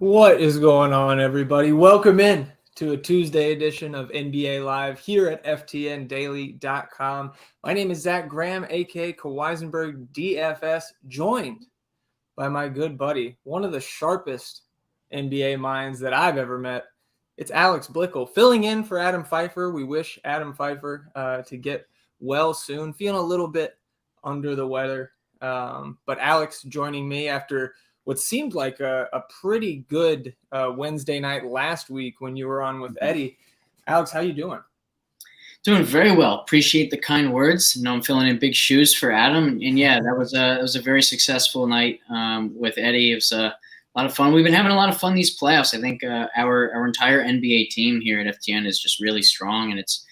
What is going on, everybody? Welcome in to a Tuesday edition of NBA Live here at FTNDaily.com. My name is Zach Graham, aka Kawaisenberg DFS, joined by my good buddy, one of the sharpest NBA minds that I've ever met. It's Alex Blickle, filling in for Adam Pfeiffer. We wish Adam Pfeiffer to get well soon. Feeling a little bit under the weather, but Alex joining me after what seemed like a pretty good Wednesday night last week when you were on with Eddie. Alex, how you doing? Doing very well. Appreciate the kind words. I know I'm filling in big shoes for Adam, and yeah, that was a very successful night with Eddie. It was a lot of fun. We've been having a lot of fun these playoffs. I think our entire NBA team here at FTN is just really strong, and it's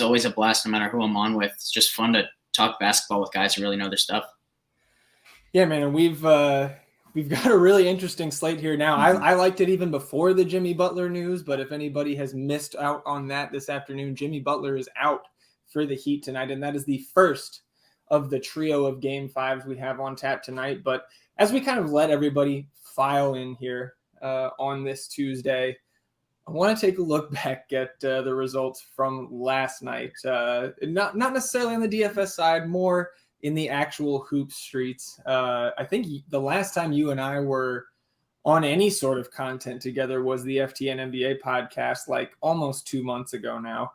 always a blast no matter who I'm on with. It's just fun to talk basketball with guys who really know their stuff. Yeah, man, and we've got a really interesting slate here now. I liked it even before the Jimmy Butler news, but if anybody has missed out on that this afternoon, Jimmy Butler is out for the Heat tonight, and that is the first of the trio of Game 5s we have on tap tonight. But as we kind of let everybody file in here on this Tuesday, I want to take a look back at the results from last night. Not necessarily on the DFS side, more in the actual hoop streets. I think the last time you and I were on any sort of content together was the FTN NBA podcast, like almost 2 months ago now.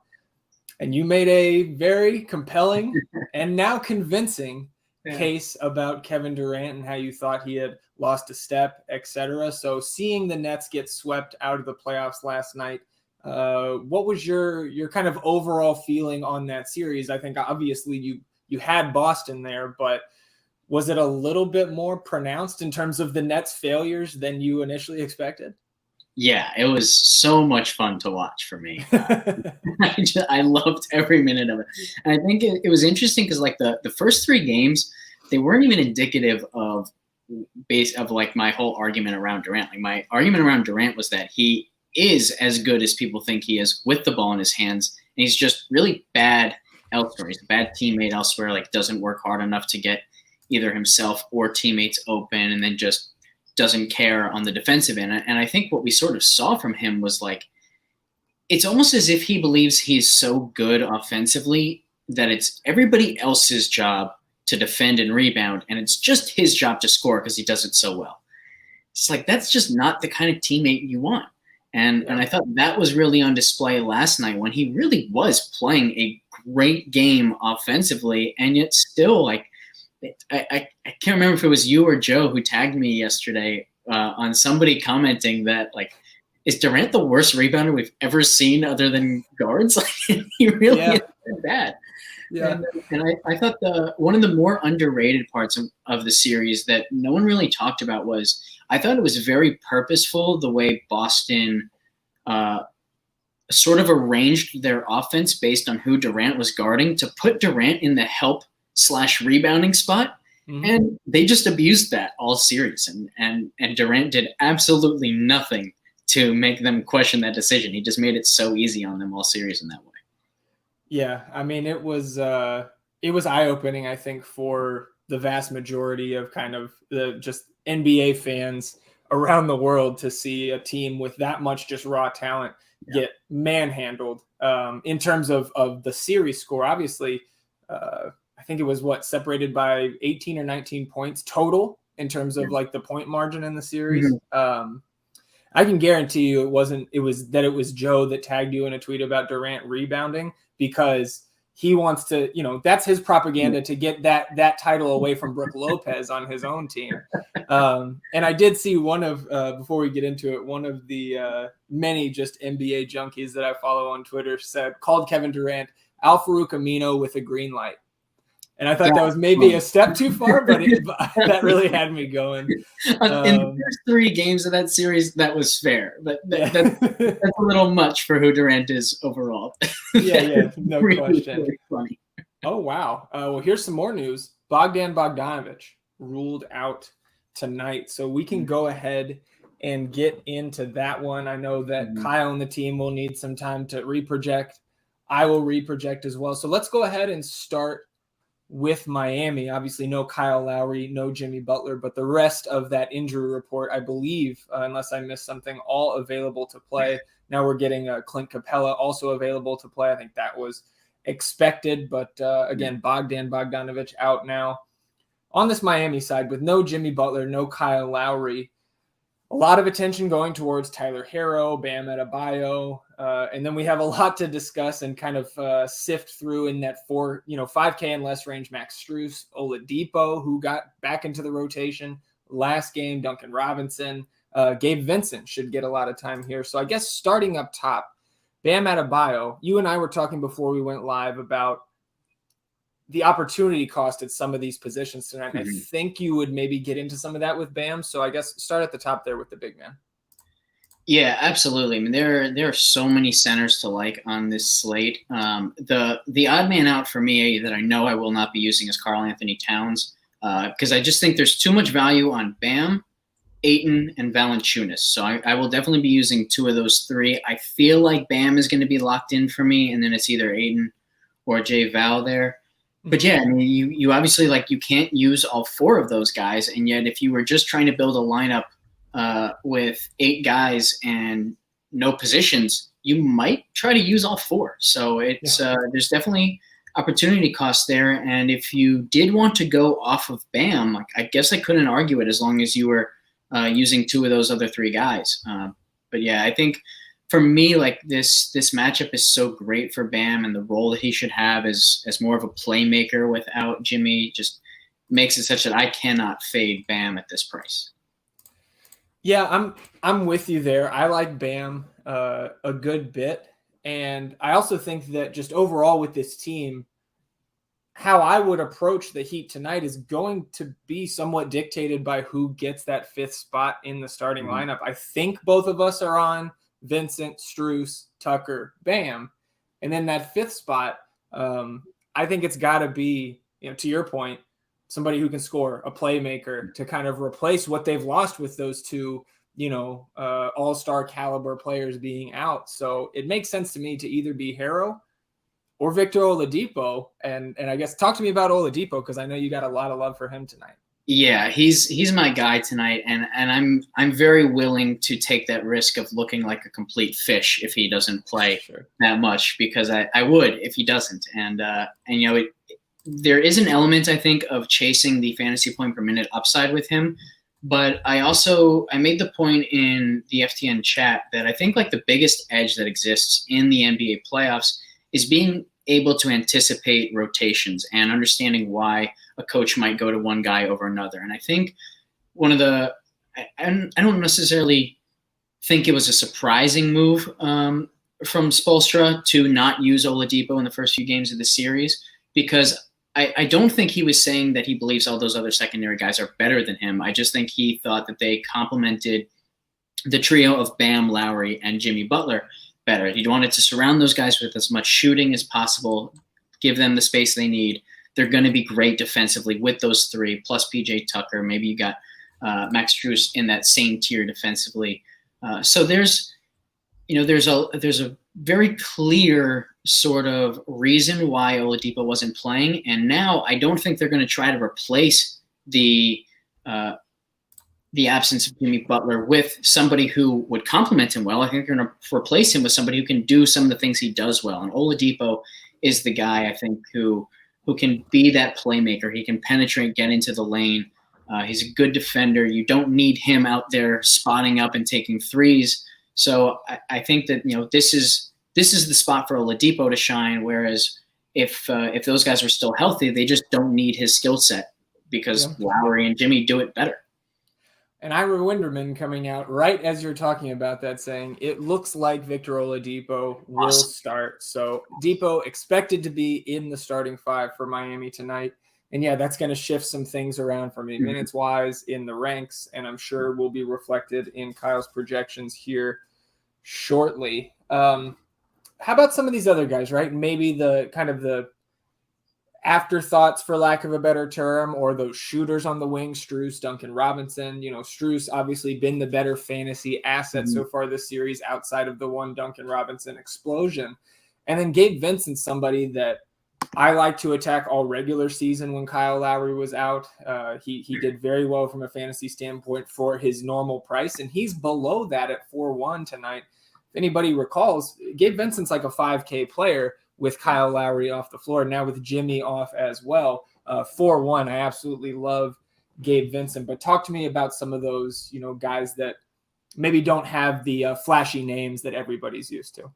And you made a very compelling and now convincing case about Kevin Durant and how you thought he had lost a step, etc. So seeing the Nets get swept out of the playoffs last night, what was your kind of overall feeling on that series? I think obviously you had Boston there, but was it a little bit more pronounced in terms of the Nets' failures than you initially expected? Yeah, it was so much fun to watch for me. I loved every minute of it. And I think it was interesting because like the first 3 games, they weren't even indicative of like my whole argument around Durant. Like my argument around Durant was that he is as good as people think he is with the ball in his hands, and he's just really bad elsewhere. He's a bad teammate elsewhere, like doesn't work hard enough to get either himself or teammates open, and then just doesn't care on the defensive end. And I think what we sort of saw from him was like, it's almost as if he believes he's so good offensively that it's everybody else's job to defend and rebound, and it's just his job to score because he does it so well. It's like, that's just not the kind of teammate you want. And I thought that was really on display last night when he really was playing a great game offensively, and yet still, like, I can't remember if it was you or Joe who tagged me yesterday on somebody commenting that, like, is Durant the worst rebounder we've ever seen other than guards? Like, he really is bad. Yeah. And I thought one of the more underrated parts of the series that no one really talked about was, I thought it was very purposeful the way Boston sort of arranged their offense based on who Durant was guarding to put Durant in the help/rebounding spot. Mm-hmm. And they just abused that all series. And Durant did absolutely nothing to make them question that decision. He just made it so easy on them all series in that way. Yeah, I mean, it was eye-opening, I think, for the vast majority of kind of the just NBA fans around the world to see a team with that much just raw talent get manhandled in terms of the series score. Obviously, I think it was separated by 18 or 19 points total in terms of like the point margin in the series. Mm-hmm. I can guarantee you it was Joe that tagged you in a tweet about Durant rebounding, because he wants to, that's his propaganda to get that title away from Brook Lopez on his own team. And I did see before we get into it, one of the many just NBA junkies that I follow on Twitter called Kevin Durant Al Farouk Amino with a green light. And I thought that was maybe a step too far, but that really had me going. In the first 3 games of that series, that was fair. But that's a little much for who Durant is overall. Yeah, no question. Really funny. Oh, wow. Well, here's some more news. Bogdan Bogdanović ruled out tonight. So we can go ahead and get into that one. I know that Kyle and the team will need some time to reproject. I will reproject as well. So let's go ahead and start with Miami. Obviously, no Kyle Lowry, no Jimmy Butler, but the rest of that injury report, I believe, unless I missed something, all available to play. Now we're getting Clint Capella also available to play. I think that was expected, but again, Bogdan Bogdanovic out now. On this Miami side, with no Jimmy Butler, no Kyle Lowry, a lot of attention going towards Tyler Herro, Bam Adebayo, and then we have a lot to discuss and kind of sift through in that 5K and less range. Max Strus, Oladipo, who got back into the rotation last game, Duncan Robinson, Gabe Vincent should get a lot of time here. So I guess starting up top, Bam Adebayo, you and I were talking before we went live about the opportunity cost at some of these positions tonight. Mm-hmm. I think you would maybe get into some of that with Bam. So I guess start at the top there with the big man. Yeah, absolutely. I mean, there are so many centers to like on this slate. The odd man out for me that I know I will not be using is Karl Anthony Towns, because I just think there's too much value on Bam, Ayton, and Valanciunas. So I will definitely be using two of those three. I feel like Bam is going to be locked in for me, and then it's either Ayton or Jay Val there. But yeah, I mean, you obviously you can't use all four of those guys, and yet if you were just trying to build a lineup with 8 guys and no positions, you might try to use all 4. So it's there's definitely opportunity cost there. And if you did want to go off of Bam, I guess I couldn't argue it as long as you were using 2 of those other 3 guys. But yeah, I think for me, this matchup is so great for Bam, and the role that he should have as more of a playmaker without Jimmy just makes it such that I cannot fade Bam at this price. Yeah, I'm with you there. I like Bam a good bit, and I also think that just overall with this team, how I would approach the Heat tonight is going to be somewhat dictated by who gets that 5th spot in the starting lineup. I think both of us are on Vincent, Strus, Tucker, Bam. And then that 5th spot, I think it's got to be, to your point, somebody who can score, a playmaker to kind of replace what they've lost with those 2, all-star caliber players being out. So it makes sense to me to either be Herro or Victor Oladipo. And I guess talk to me about Oladipo, because I know you got a lot of love for him tonight. Yeah, he's my guy tonight, and I'm very willing to take that risk of looking like a complete fish if he doesn't play that much, because I would if he doesn't. And there is an element, I think, of chasing the fantasy point per minute upside with him, but I made the point in the FTN chat that I think the biggest edge that exists in the NBA playoffs is being able to anticipate rotations and understanding why a coach might go to one guy over another. And I think I don't necessarily think it was a surprising move from Spoelstra to not use Oladipo in the first few games of the series, because I don't think he was saying that he believes all those other secondary guys are better than him. I just think he thought that they complemented the trio of Bam, Lowry, and Jimmy Butler better. He wanted to surround those guys with as much shooting as possible, give them the space they need. They're going to be great defensively with those 3, plus PJ Tucker. Maybe you got Max Strus in that same tier defensively. So there's a very clear sort of reason why Oladipo wasn't playing, and now I don't think they're going to try to replace the absence of Jimmy Butler with somebody who would complement him well. I think they're going to replace him with somebody who can do some of the things he does well, and Oladipo is the guy, I think, who can be that playmaker. He can penetrate, get into the lane. He's a good defender. You don't need him out there spotting up and taking threes. So I think that this is the spot for Oladipo to shine. Whereas if those guys are still healthy, they just don't need his skill set, because Lowry and Jimmy do it better. And Ira Winderman coming out right as you're talking about that, saying it looks like Victor Oladipo will start. So Depot expected to be in the starting 5 for Miami tonight. And yeah, that's going to shift some things around for me minutes wise in the ranks. And I'm sure will be reflected in Kyle's projections here shortly. How about some of these other guys, right? Maybe the kind of the afterthoughts, for lack of a better term, or those shooters on the wing, Strus, Duncan Robinson. Strus obviously been the better fantasy asset so far this series outside of the one Duncan Robinson explosion. And then Gabe Vincent, somebody that I like to attack all regular season when Kyle Lowry was out. He did very well from a fantasy standpoint for his normal price, and he's below that at 4-1 tonight. If anybody recalls, Gabe Vincent's like a 5K player with Kyle Lowry off the floor. Now with Jimmy off as well, 4-1. I absolutely love Gabe Vincent. But talk to me about some of those, guys that maybe don't have the flashy names that everybody's used to.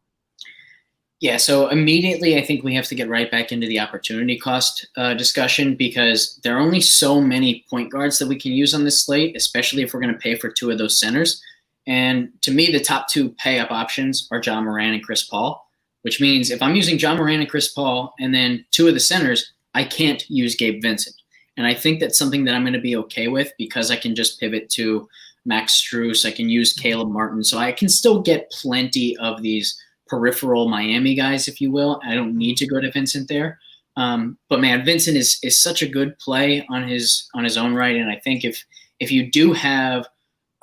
Yeah, so immediately I think we have to get right back into the opportunity cost discussion, because there are only so many point guards that we can use on this slate, especially if we're going to pay for two of those centers. And to me, the top two pay-up options are Ja Morant and Chris Paul, which means if I'm using Ja Morant and Chris Paul and then two of the centers, I can't use Gabe Vincent. And I think that's something that I'm going to be okay with, because I can just pivot to Max Strus. I can use Caleb Martin. So I can still get plenty of these peripheral Miami guys, if you will. I don't need to go to Vincent there. But man, Vincent is such a good play on his own right. And I think if you do have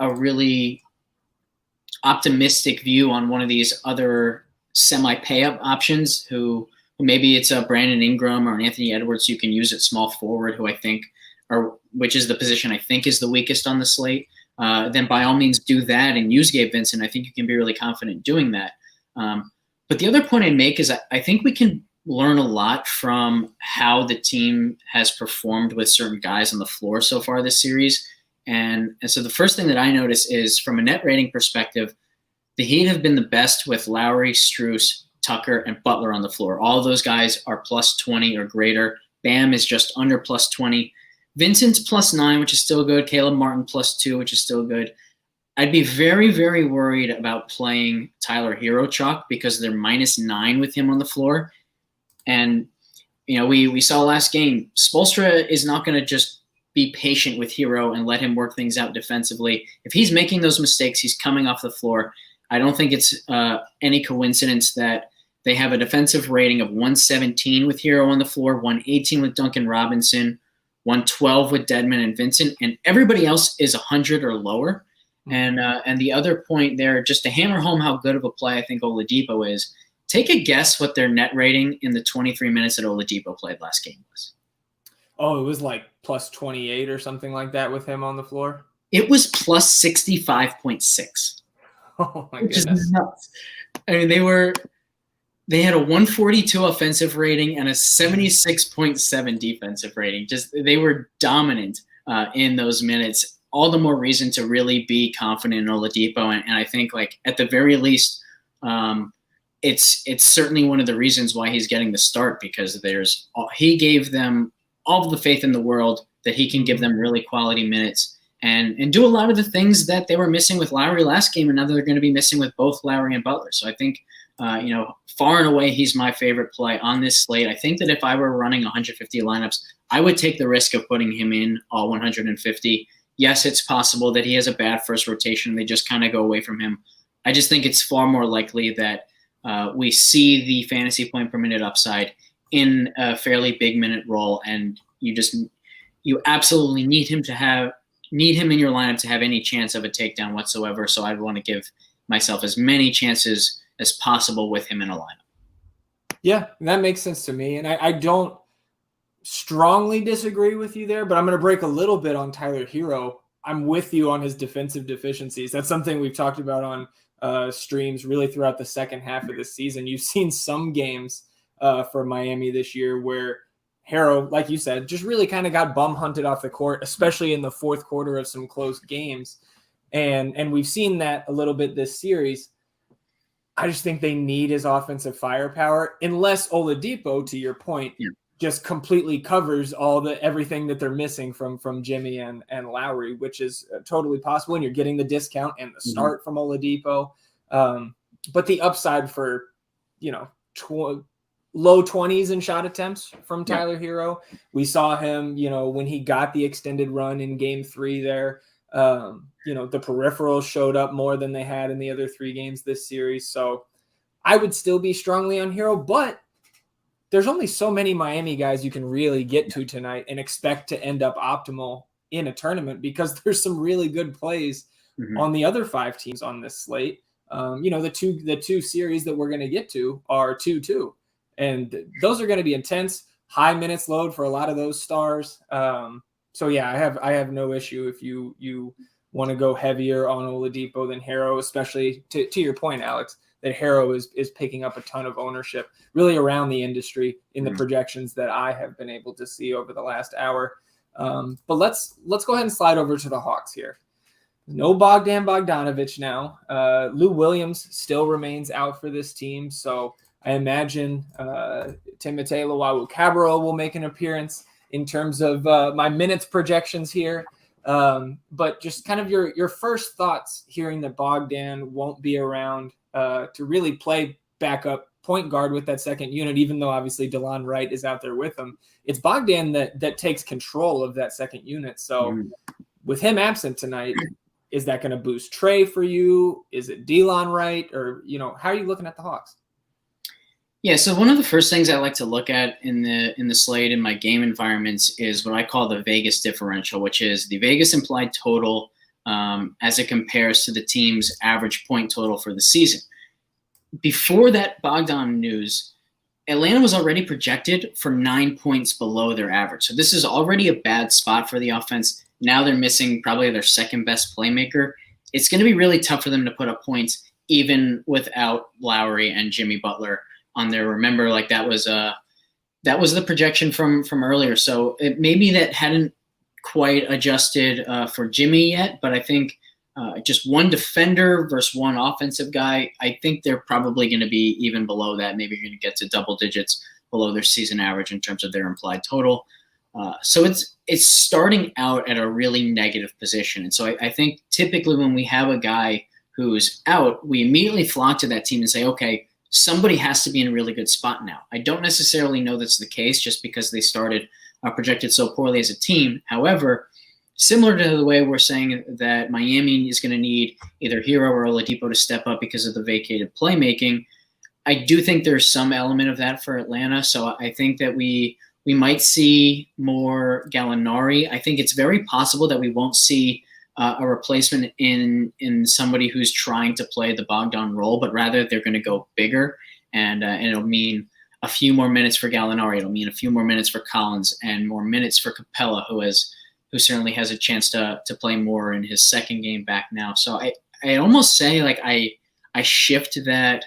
a really optimistic view on one of these other semi-pay-up options, who maybe it's a Brandon Ingram or an Anthony Edwards you can use at small forward, which is the position I think is the weakest on the slate, then by all means do that and use Gabe Vincent. I think you can be really confident doing that. But the other point I make is I think we can learn a lot from how the team has performed with certain guys on the floor so far this series. And so the first thing that I notice is, from a net rating perspective, the Heat have been the best with Lowry, Strus, Tucker, and Butler on the floor. All of those guys are plus 20 or greater. Bam is just under plus 20. Vincent's plus 9, which is still good. Caleb Martin plus 2, which is still good. I'd be very, very worried about playing Tyler Hero chalk, because they're minus 9 with him on the floor. And, we saw last game, Spoelstra is not going to just be patient with Hero and let him work things out defensively. If he's making those mistakes, he's coming off the floor. I don't think it's any coincidence that they have a defensive rating of 117 with Hero on the floor, 118 with Duncan Robinson, 112 with Dedmon and Vincent, and everybody else is 100 or lower. And the other point there, just to hammer home how good of a play I think Oladipo is, take a guess what their net rating in the 23 minutes that Oladipo played last game was. Oh, it was like plus 28 or something like that with him on the floor? It was plus 65.6. Oh, my which goodness. Is nuts. I mean, they had a 142 offensive rating and a 76.7 defensive rating. They were dominant in those minutes. All the more reason to really be confident in Oladipo. And I think, like, at the very least, it's certainly one of the reasons why he's getting the start, because he gave them all of the faith in the world that he can give them really quality minutes and do a lot of the things that they were missing with Lowry last game, and now they're going to be missing with both Lowry and Butler. So I think, far and away, he's my favorite play on this slate. I think that if I were running 150 lineups, I would take the risk of putting him in all 150. Yes, it's possible that he has a bad first rotation. They just kind of go away from him. I just think it's far more likely that we see the fantasy point per minute upside in a fairly big minute role, and you absolutely need him in your lineup to have any chance of a takedown whatsoever. So I'd want to give myself as many chances as possible with him in a lineup. Yeah, that makes sense to me. And I don't strongly disagree with you there, but I'm going to break a little bit on Tyler Hero. I'm with you on his defensive deficiencies. That's something we've talked about on streams really throughout the second half of the season. You've seen some games for Miami this year where Hero, like you said, just really kind of got bum hunted off the court, especially in the fourth quarter of some close games. And we've seen that a little bit this series. I just think they need his offensive firepower, unless Oladipo, to your point, just completely covers everything that they're missing from Jimmy and Lowry, which is totally possible. And you're getting the discount and the start from Oladipo. But the upside for, low 20s in shot attempts from Tyler Hero. We saw him, when he got the extended run in game 3 there, the peripherals showed up more than they had in the other 3 games this series. So I would still be strongly on Hero, but there's only so many Miami guys you can really get to tonight and expect to end up optimal in a tournament, because there's some really good plays on the other 5 teams on this slate. The two series that we're going to get to are 2-2. And those are going to be intense, high minutes load for a lot of those stars. So yeah, I have no issue if you want to go heavier on Oladipo than Harrow, especially to your point, Alex, that Harrow is picking up a ton of ownership really around the industry in the projections that I have been able to see over the last hour. But let's go ahead and slide over to the Hawks here. No Bogdan Bogdanovic now. Lou Williams still remains out for this team, so I imagine Timothé Luwawu-Cabarrot will make an appearance in terms of my minutes projections here. But just kind of your first thoughts hearing that Bogdan won't be around to really play backup point guard with that second unit, even though obviously DeLon Wright is out there with him. It's Bogdan that takes control of that second unit. So with him absent tonight, is that going to boost Trey for you? Is it DeLon Wright? Or, how are you looking at the Hawks? Yeah, so one of the first things I like to look at in the slate in my game environments is what I call the Vegas differential, which is the Vegas implied total as it compares to the team's average point total for the season. Before that Bogdan news, Atlanta was already projected for 9 points below their average. So this is already a bad spot for the offense. Now they're missing probably their second best playmaker. It's going to be really tough for them to put up points even without Lowry and Jimmy Butler on there. Remember, like that was the projection from earlier. So maybe that hadn't quite adjusted for Jimmy yet, but I think just one defender versus one offensive guy, I think they're probably going to be even below that. Maybe you're going to get to double digits below their season average in terms of their implied total. So it's starting out at a really negative position. And so I think typically when we have a guy who's out, we immediately flock to that team and say, okay, somebody has to be in a really good spot now. I don't necessarily know that's the case just because they started projected so poorly as a team. However, similar to the way we're saying that Miami is going to need either Hero or Oladipo to step up because of the vacated playmaking, I do think there's some element of that for Atlanta. So I think that we might see more Gallinari. I think it's very possible that we won't see a replacement in somebody who's trying to play the Bogdan role, but rather they're going to go bigger, and it'll mean a few more minutes for Gallinari. It'll mean a few more minutes for Collins and more minutes for Capella, who certainly has a chance to play more in his second game back now. So I almost say like I shift that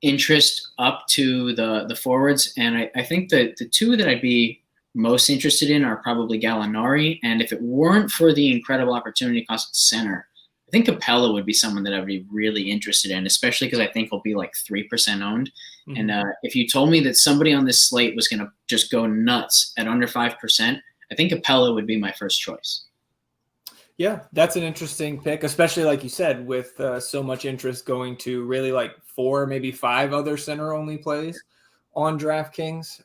interest up to the forwards, and I think that the two that I'd be most interested in are probably Gallinari, and if it weren't for the incredible opportunity cost at center, I think Capella would be someone that I'd be really interested in, especially because I think he'll be like 3% owned. And if you told me that somebody on this slate was going to just go nuts at under 5%, I think Capella would be my first choice. Yeah, that's an interesting pick, especially like you said, with so much interest going to really like 4, maybe 5 other center-only plays on DraftKings.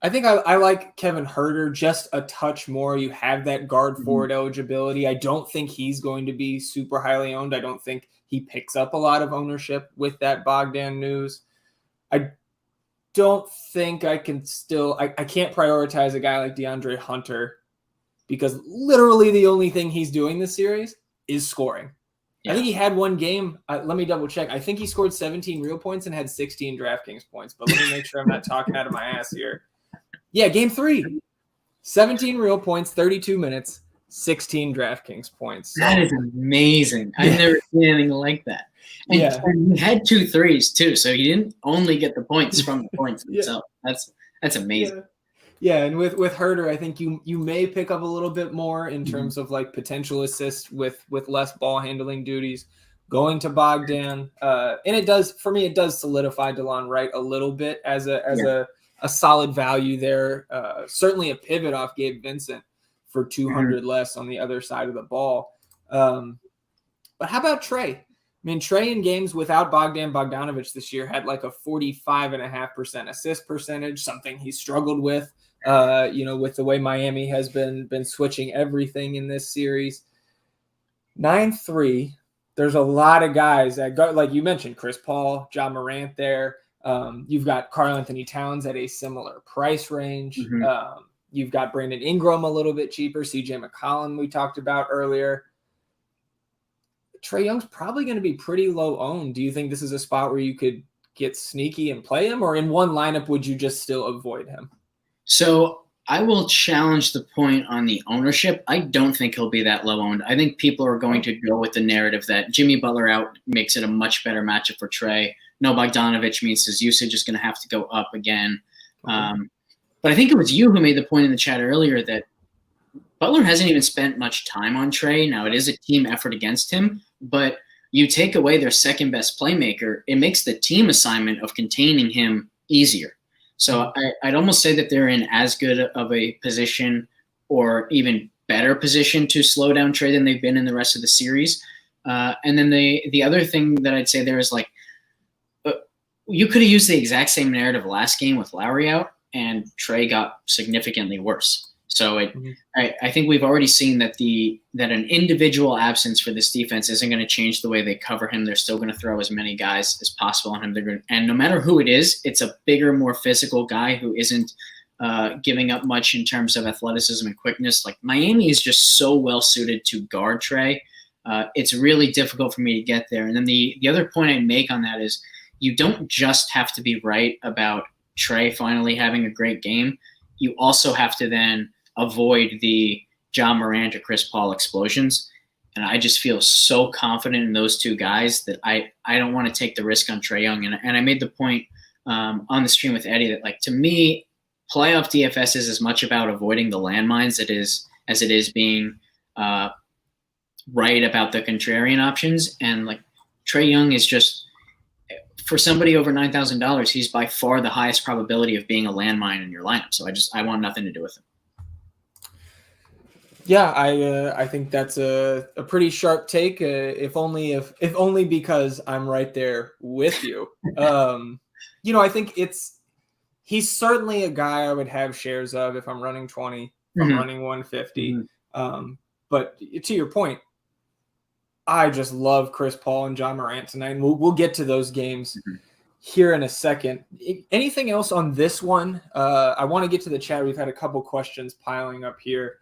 I think I like Kevin Huerter just a touch more. You have that guard forward eligibility. I don't think he's going to be super highly owned. I don't think he picks up a lot of ownership with that Bogdan news. I don't think I can I can't prioritize a guy like DeAndre Hunter because literally the only thing he's doing this series is scoring. Yeah. I think he had one game. Let me double check. I think he scored 17 real points and had 16 DraftKings points, but let me make sure I'm not talking out of my ass here. Yeah, game 3, 17 real points, 32 minutes, 16 DraftKings points. So, that is amazing. Yeah. I've never seen anything like that. And he had 2 threes too, so he didn't only get the points from the points themselves. That's amazing. Yeah, and with Huerter, I think you may pick up a little bit more in terms of like potential assists with less ball handling duties going to Bogdan. And it does solidify DeLon Wright a little bit as a solid value there. Certainly a pivot off Gabe Vincent for 200 less on the other side of the ball. But how about Trey? I mean, Trey in games without Bogdan Bogdanovic this year had like a 45.5% assist percentage, something he struggled with, with the way Miami has been switching everything in this series. 9-3. There's a lot of guys that go, like you mentioned, Chris Paul, John Morant there. You've got Karl-Anthony Towns at a similar price range. You've got Brandon Ingram a little bit cheaper. CJ McCollum we talked about earlier. Trae Young's probably going to be pretty low owned. Do you think this is a spot where you could get sneaky and play him, or in one lineup would you just still avoid him? So I will challenge the point on the ownership. I don't think he'll be that low owned. I think people are going to go with the narrative that Jimmy Butler out makes it a much better matchup for Trae. No Bogdanovich means his usage is going to have to go up again. But I think it was you who made the point in the chat earlier that Butler hasn't even spent much time on Trae. Now, it is a team effort against him, but you take away their second best playmaker, it makes the team assignment of containing him easier. So I'd almost say that they're in as good of a position or even better position to slow down Trae than they've been in the rest of the series. And then the other thing that I'd say there is like, you could have used the exact same narrative last game with Lowry out, and Trae got significantly worse. So I think we've already seen that that an individual absence for this defense isn't going to change the way they cover him. They're still going to throw as many guys as possible on him. And no matter who it is, it's a bigger, more physical guy who isn't giving up much in terms of athleticism and quickness. Like Miami is just so well suited to guard Trae. It's really difficult for me to get there. And then the other point I make on that is you don't just have to be right about Trae finally having a great game. You also have to then avoid the John Morant or Chris Paul explosions. And I just feel so confident in those two guys that I don't want to take the risk on Trae Young. And I made the point on the stream with Eddie that, like, to me, playoff DFS is as much about avoiding the landmines as it is being right about the contrarian options. And like Trae Young is just, for somebody over $9,000, he's by far the highest probability of being a landmine in your lineup. So I want nothing to do with him. Yeah, I think that's a pretty sharp take. If only because I'm right there with you. I think he's certainly a guy I would have shares of if I'm running 20, if I'm running 150. But to your point, I just love Chris Paul and John Morant tonight. And we'll get to those games here in a second. Anything else on this one? I want to get to the chat. We've had a couple questions piling up here.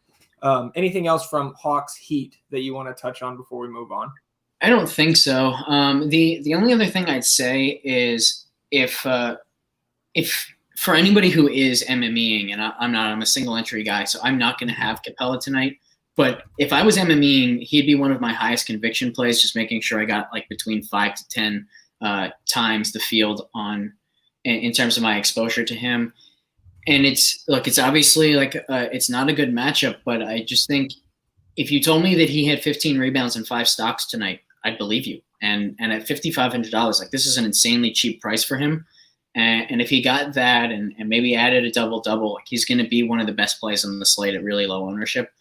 Anything else from Hawks Heat that you want to touch on before we move on? I don't think so. The only other thing I'd say is if for anybody who is MMEing, and I'm a single entry guy, so I'm not going to have Capella tonight. But if I was MMEing, he'd be one of my highest conviction plays, just making sure I got like between 5 to 10 times the field in terms of my exposure to him. And it's obviously like it's not a good matchup, but I just think if you told me that he had 15 rebounds and 5 stocks tonight, I'd believe you. And at $5,500, like this is an insanely cheap price for him. And if he got that and maybe added a double-double, like he's going to be one of the best plays on the slate at really low ownership.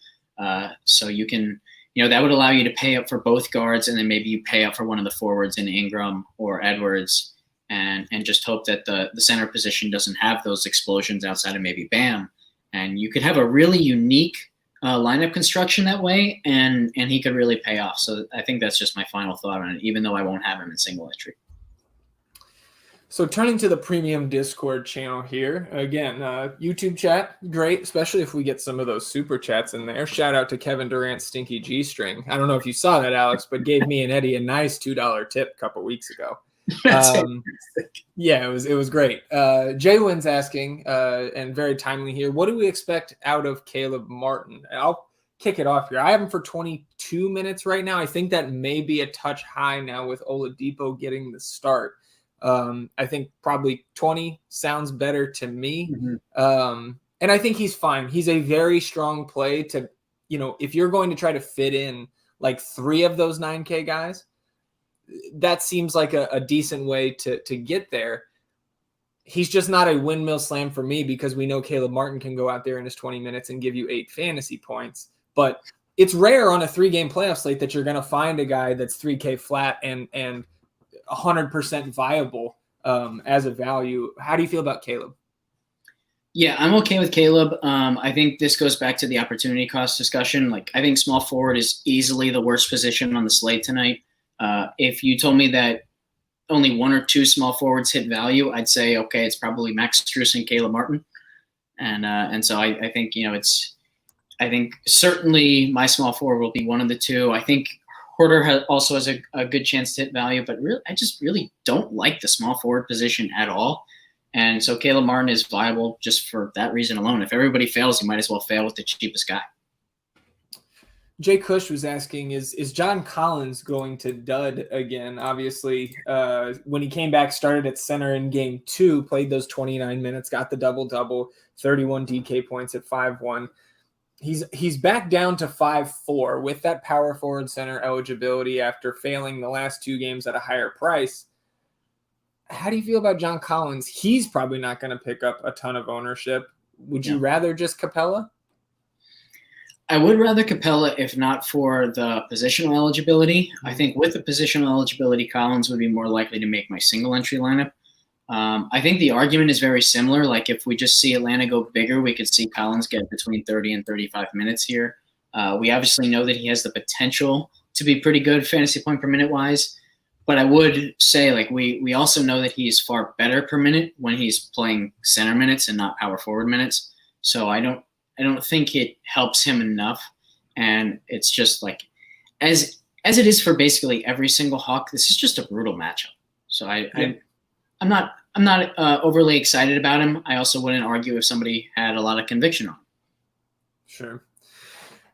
So you can, that would allow you to pay up for both guards, and then maybe you pay up for one of the forwards in Ingram or Edwards, and just hope that the center position doesn't have those explosions outside of maybe Bam. And you could have a really unique lineup construction that way, and he could really pay off. So I think that's just my final thought on it, even though I won't have him in single entry. So turning to the premium Discord channel here, again, YouTube chat, great, especially if we get some of those super chats in there. Shout out to Kevin Durant's Stinky G-String. I don't know if you saw that, Alex, but gave me and Eddie a nice $2 tip a couple weeks ago. Yeah, it was great. Jaywin's asking, and very timely here, what do we expect out of Caleb Martin? And I'll kick it off here. I have him for 22 minutes right now. I think that may be a touch high now with Oladipo getting the start. I think probably 20 sounds better to me. And I think he's fine. He's a very strong play to, if you're going to try to fit in like 3 of those 9K guys, that seems like a decent way to get there. He's just not a windmill slam for me because we know Caleb Martin can go out there in his 20 minutes and give you 8 fantasy points. But it's rare on a 3-game playoff slate that you're going to find a guy that's 3K flat and 100% viable as a value. How do you feel about Caleb? Yeah, I'm okay with Caleb. I think this goes back to the opportunity cost discussion. Like, I think small forward is easily the worst position on the slate tonight. If you told me that only 1 or 2 small forwards hit value, I'd say, okay, it's probably Max Strus and Caleb Martin. And so I think, I think certainly my small forward will be one of the two. I think also has a good chance to hit value, but really, I just really don't like the small forward position at all. And so Caleb Martin is viable just for that reason alone. If everybody fails, you might as well fail with the cheapest guy. Jay Cush was asking, is John Collins going to dud again? Obviously, when he came back, started at center in game 2, played those 29 minutes, got the double-double, 31 DK points at 5-1. He's back down to 5-4 with that power forward center eligibility after failing the last 2 games at a higher price. How do you feel about John Collins? He's probably not going to pick up a ton of ownership. Would you rather just Capella? I would rather Capella if not for the positional eligibility. I think with the positional eligibility, Collins would be more likely to make my single entry lineup. I think the argument is very similar. Like if we just see Atlanta go bigger, we could see Collins get between 30 and 35 minutes here. We obviously know that he has the potential to be pretty good fantasy point per minute wise. But I would say like we also know that he's far better per minute when he's playing center minutes and not power forward minutes. So I don't think it helps him enough. And it's just like as it is for basically every single Hawk, this is just a brutal matchup. So I'm not overly excited about him. I also wouldn't argue if somebody had a lot of conviction on him. Sure.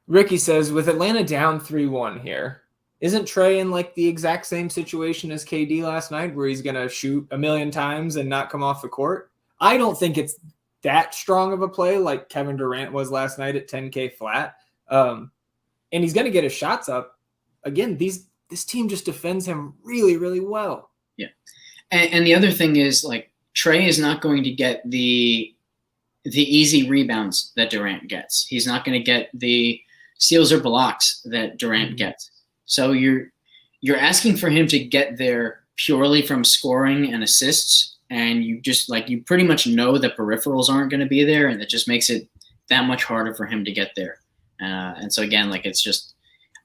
Ricky says, with Atlanta down 3-1 here, isn't Trey in like the exact same situation as KD last night where he's going to shoot a million times and not come off the court? I don't think it's that strong of a play like Kevin Durant was last night at 10K flat. And he's going to get his shots up. Again, this team just defends him really, really well. Yeah. And the other thing is like Trey is not going to get the easy rebounds that Durant gets. He's not going to get the steals or blocks that Durant gets. So you're asking for him to get there purely from scoring and assists, and you pretty much know the peripherals aren't going to be there, and it just makes it that much harder for him to get there. And so again, like it's just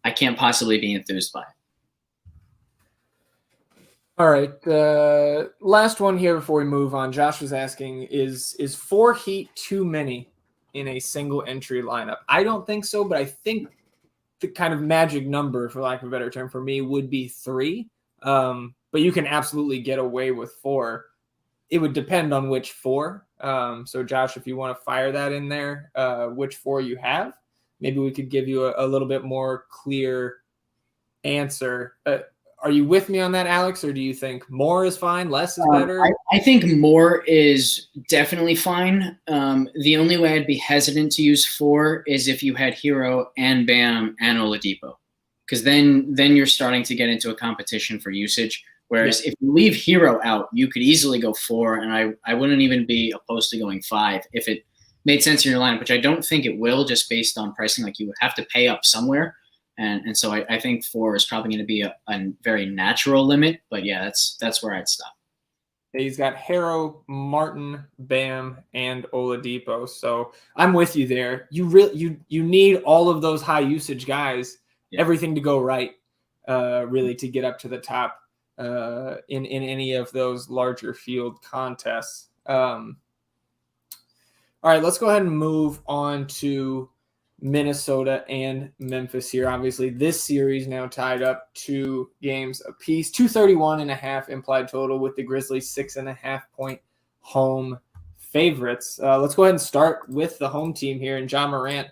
I can't possibly be enthused by it. All right, last one here before we move on. Josh was asking, is 4 Heat too many in a single entry lineup? I don't think so, but I think the kind of magic number, for lack of a better term, for me would be 3. But you can absolutely get away with 4. It would depend on which 4. So Josh, if you want to fire that in there, which 4 you have, maybe we could give you a little bit more clear answer. Are you with me on that, Alex, or do you think more is fine, less is better? I think more is definitely fine. The only way I'd be hesitant to use 4 is if you had Hero and Bam and Oladipo, because then you're starting to get into a competition for usage. Whereas if you leave Hero out, you could easily go 4, and I wouldn't even be opposed to going 5 if it made sense in your lineup, which I don't think it will, just based on pricing. Like you would have to pay up somewhere. And so I think 4 is probably going to be a very natural limit. But yeah, that's where I'd stop. He's got Harrow, Martin, Bam, and Oladipo. So I'm with you there. You need all of those high usage guys, everything to go right, really, to get up to the top in any of those larger field contests. All right, let's go ahead and move on to Minnesota and Memphis here. Obviously, this series now tied up 2 games apiece, 231.5 implied total, with the Grizzlies 6.5 point home favorites. Let's go ahead and start with the home team here. And Ja Morant,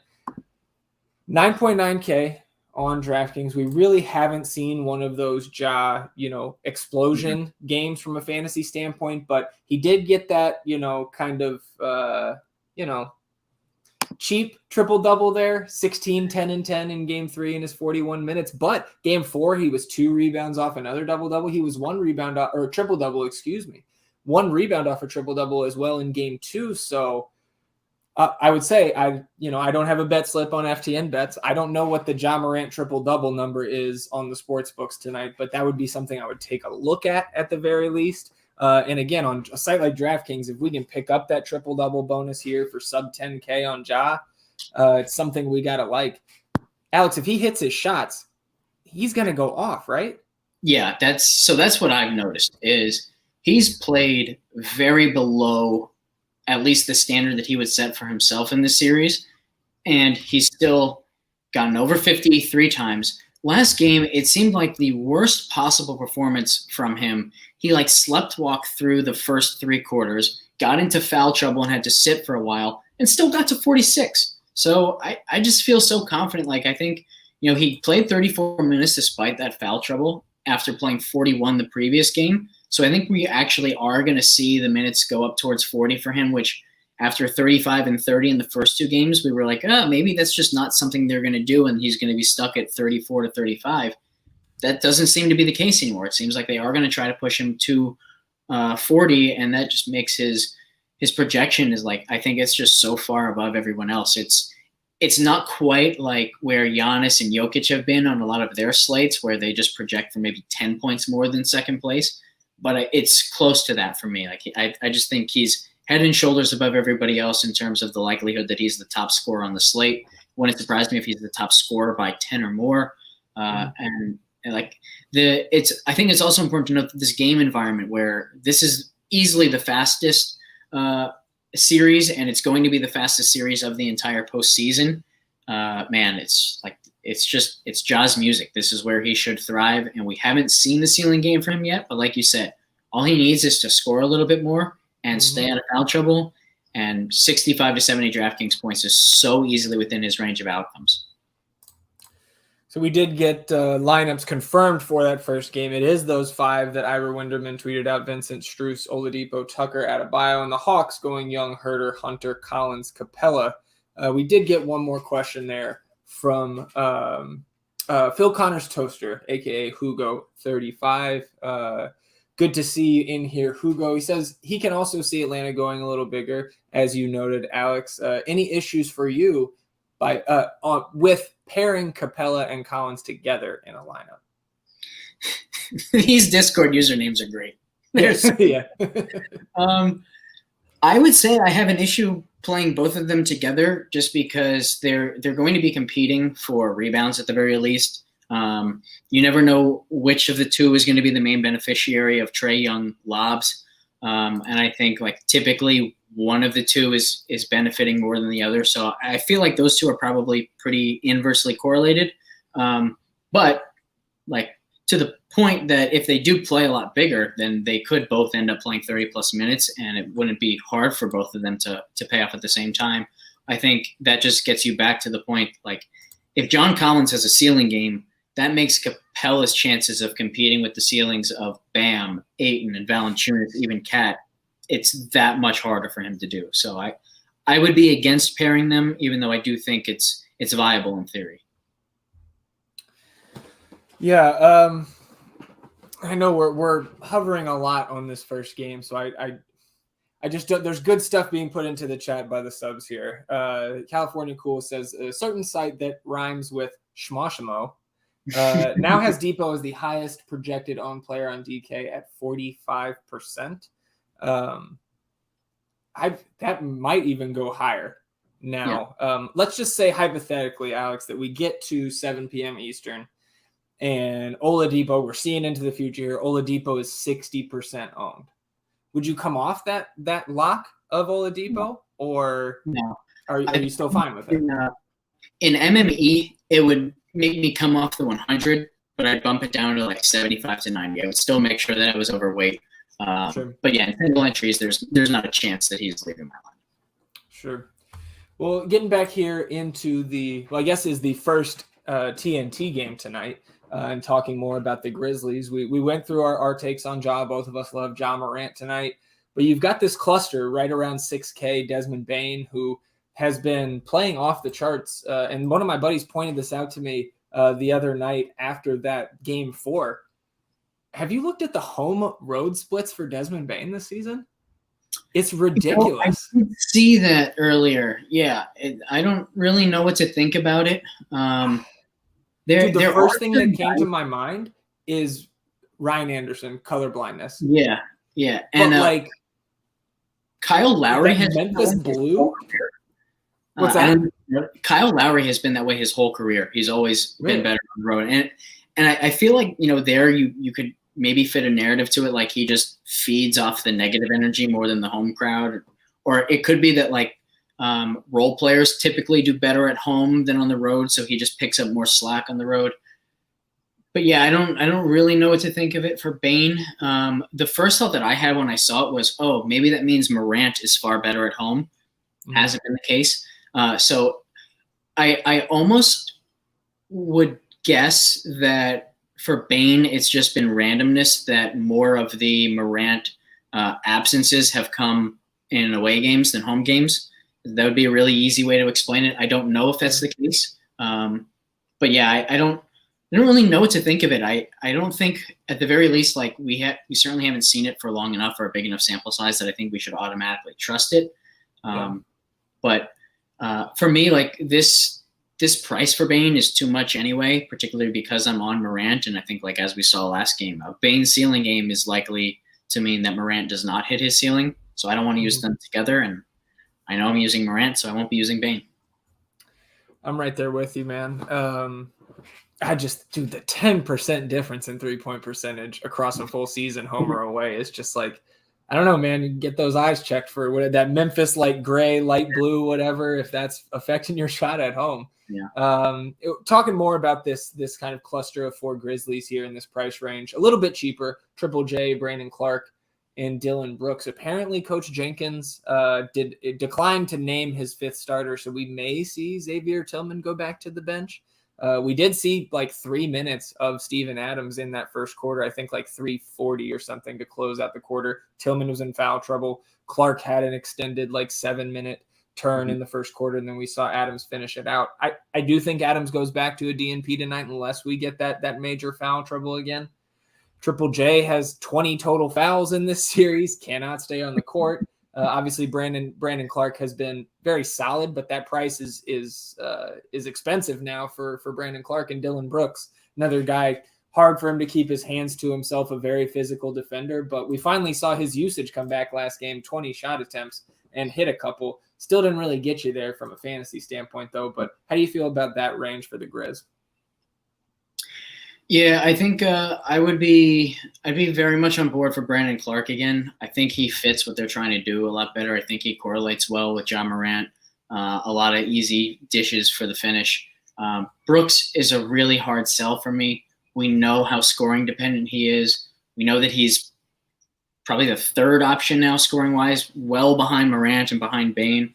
9.9K on DraftKings. We really haven't seen one of those explosion games from a fantasy standpoint, but he did get that, kind of, cheap triple-double there, 16, 10, and 10 in Game 3 in his 41 minutes. But Game 4, he was 2 rebounds off another double-double. He was 1 rebound off, or triple-double, 1 rebound off a triple-double as well in Game 2. So I would say I don't have a bet slip on FTN bets. I don't know what the Ja Morant triple-double number is on the sports books tonight, but that would be something I would take a look at the very least. And again, on a site like DraftKings, if we can pick up that triple-double bonus here for sub 10K on Ja, it's something we got to like. Alex, if he hits his shots, he's going to go off, right? Yeah, that's what I've noticed is he's played very below at least the standard that he would set for himself in this series, and he's still gotten over 50 3 times, last game, it seemed like the worst possible performance from him. He like slept walk through the first 3 quarters, got into foul trouble and had to sit for a while, and still got to 46. So I just feel so confident. Like, I think, he played 34 minutes despite that foul trouble after playing 41 the previous game. So I think we actually are going to see the minutes go up towards 40 for him, which after 35 and 30 in the first 2 games, we were like, maybe that's just not something they're going to do, and he's going to be stuck at 34 to 35. That doesn't seem to be the case anymore. It seems like they are going to try to push him to 40, and that just makes his projection is like, I think it's just so far above everyone else. It's not quite like where Giannis and Jokic have been on a lot of their slates, where they just project for maybe 10 points more than second place, but it's close to that for me. Like, I just think he's head and shoulders above everybody else in terms of the likelihood that he's the top scorer on the slate. Wouldn't surprise me if he's the top scorer by 10 or more. And like I think it's also important to note that this game environment, where this is easily the fastest series, and it's going to be the fastest series of the entire postseason. Man, it's Ja's music. This is where he should thrive, and we haven't seen the ceiling game for him yet. But like you said, all he needs is to score a little bit more and stay out of foul trouble, and 65 to 70 DraftKings points is so easily within his range of outcomes. So we did get lineups confirmed for that first game. It is those 5 that Ira Winderman tweeted out: Vincent, Strus, Oladipo, Tucker, Adebayo, and the Hawks going Young, Herter, Hunter, Collins, Capella. We did get one more question there from Phil Connors Toaster, a.k.a. Hugo35. Good to see you in here, Hugo. He says he can also see Atlanta going a little bigger, as you noted, Alex. Any issues for you with pairing Capella and Collins together in a lineup? These Discord usernames are great. Yeah. I would say I have an issue playing both of them together, just because they're going to be competing for rebounds at the very least. You never know which of the two is going to be the main beneficiary of Trae Young lobs. And I think like typically one of the two is benefiting more than the other. So I feel like those two are probably pretty inversely correlated. But like, to the point that if they do play a lot bigger, then they could both end up playing 30 plus minutes, and it wouldn't be hard for both of them to pay off at the same time. I think that just gets you back to the point, like, if John Collins has a ceiling game, that makes Capella's chances of competing with the ceilings of Bam, Ayton, and Valanciunas, even Cat, it's that much harder for him to do. So I would be against pairing them, even though I do think it's viable in theory. Yeah, I know we're hovering a lot on this first game, so I just don't, there's good stuff being put into the chat by the subs here. California Cool says a certain site that rhymes with Shmoshimo now has Depot as the highest projected owned player on DK at 45%. That might even go higher now. Yeah. Let's just say hypothetically, Alex, that we get to 7 p.m. Eastern and Oladipo, we're seeing into the future here, Oladipo is 60% owned. Would you come off that lock of Oladipo, or no? Are you still fine with it? In MME, it would make me come off the 100, but I'd bump it down to like 75 to 90. I would still make sure that I was overweight. Sure. But yeah, in single entries, there's not a chance that he's leaving my line. Sure. Well, getting back here into I guess is the first TNT game tonight, and talking more about the Grizzlies. We went through our takes on Ja. Both of us love Ja Morant tonight. But you've got this cluster right around 6K, Desmond Bane, who has been playing off the charts. And one of my buddies pointed this out to me the other night after that game 4. Have you looked at the home road splits for Desmond Bane this season? It's ridiculous. I did see that earlier. Yeah, I don't really know what to think about it. Dude, the first thing that came to my mind is Ryan Anderson, colorblindness. Yeah. And but like Kyle Lowry has Memphis Blue. What's that? Kyle Lowry has been that way his whole career. He's always been better on the road. And I feel like, there you could maybe fit a narrative to it, like he just feeds off the negative energy more than the home crowd. Or it could be that like role players typically do better at home than on the road, so he just picks up more slack on the road. But yeah, I don't really know what to think of it for Bane. The first thought that I had when I saw it was, oh, maybe that means Morant is far better at home. Hasn't been the case. So I almost would guess that for Bane, it's just been randomness that more of the Morant absences have come in away games than home games. That would be a really easy way to explain it. I don't know if that's the case. But yeah, I don't really know what to think of it. I don't think, at the very least, like we certainly haven't seen it for long enough or a big enough sample size that I think we should automatically trust it. But for me, like this price for Bane is too much anyway, particularly because I'm on Morant, and I think, like as we saw last game, a Bane ceiling game is likely to mean that Morant does not hit his ceiling. So I don't want to use them together, and I know I'm using Morant, so I won't be using Bane. I'm right there with you, man. The 10% difference in 3-point percentage across a full season, home or away, is just like, I don't know, man. You can get those eyes checked for that Memphis light gray, light blue, whatever, if that's affecting your shot at home. Yeah. Talking more about this kind of cluster of 4 Grizzlies here in this price range, a little bit cheaper. Triple J, Brandon Clark, and Dylan Brooks. Apparently, Coach Jenkins declined to name his 5th starter, so we may see Xavier Tillman go back to the bench. We did see like 3 minutes of Steven Adams in that first quarter. I think like 3:40 or something to close out the quarter. Tillman was in foul trouble. Clark had an extended like 7-minute turn in the first quarter, and then we saw Adams finish it out. I do think Adams goes back to a DNP tonight unless we get that major foul trouble again. Triple J has 20 total fouls in this series, cannot stay on the court. Obviously, Brandon Clark has been very solid, but that price is expensive now for Brandon Clark. And Dylan Brooks, another guy, hard for him to keep his hands to himself, a very physical defender. But we finally saw his usage come back last game, 20 shot attempts and hit a couple. Still didn't really get you there from a fantasy standpoint, though. But how do you feel about that range for the Grizz? Yeah, I think I'd be very much on board for Brandon Clark again. I think he fits what they're trying to do a lot better. I think he correlates well with John Morant. A lot of easy dishes for the finish. Brooks is a really hard sell for me. We know how scoring dependent he is. We know that he's probably the 3rd option now scoring wise, well behind Morant and behind Bane.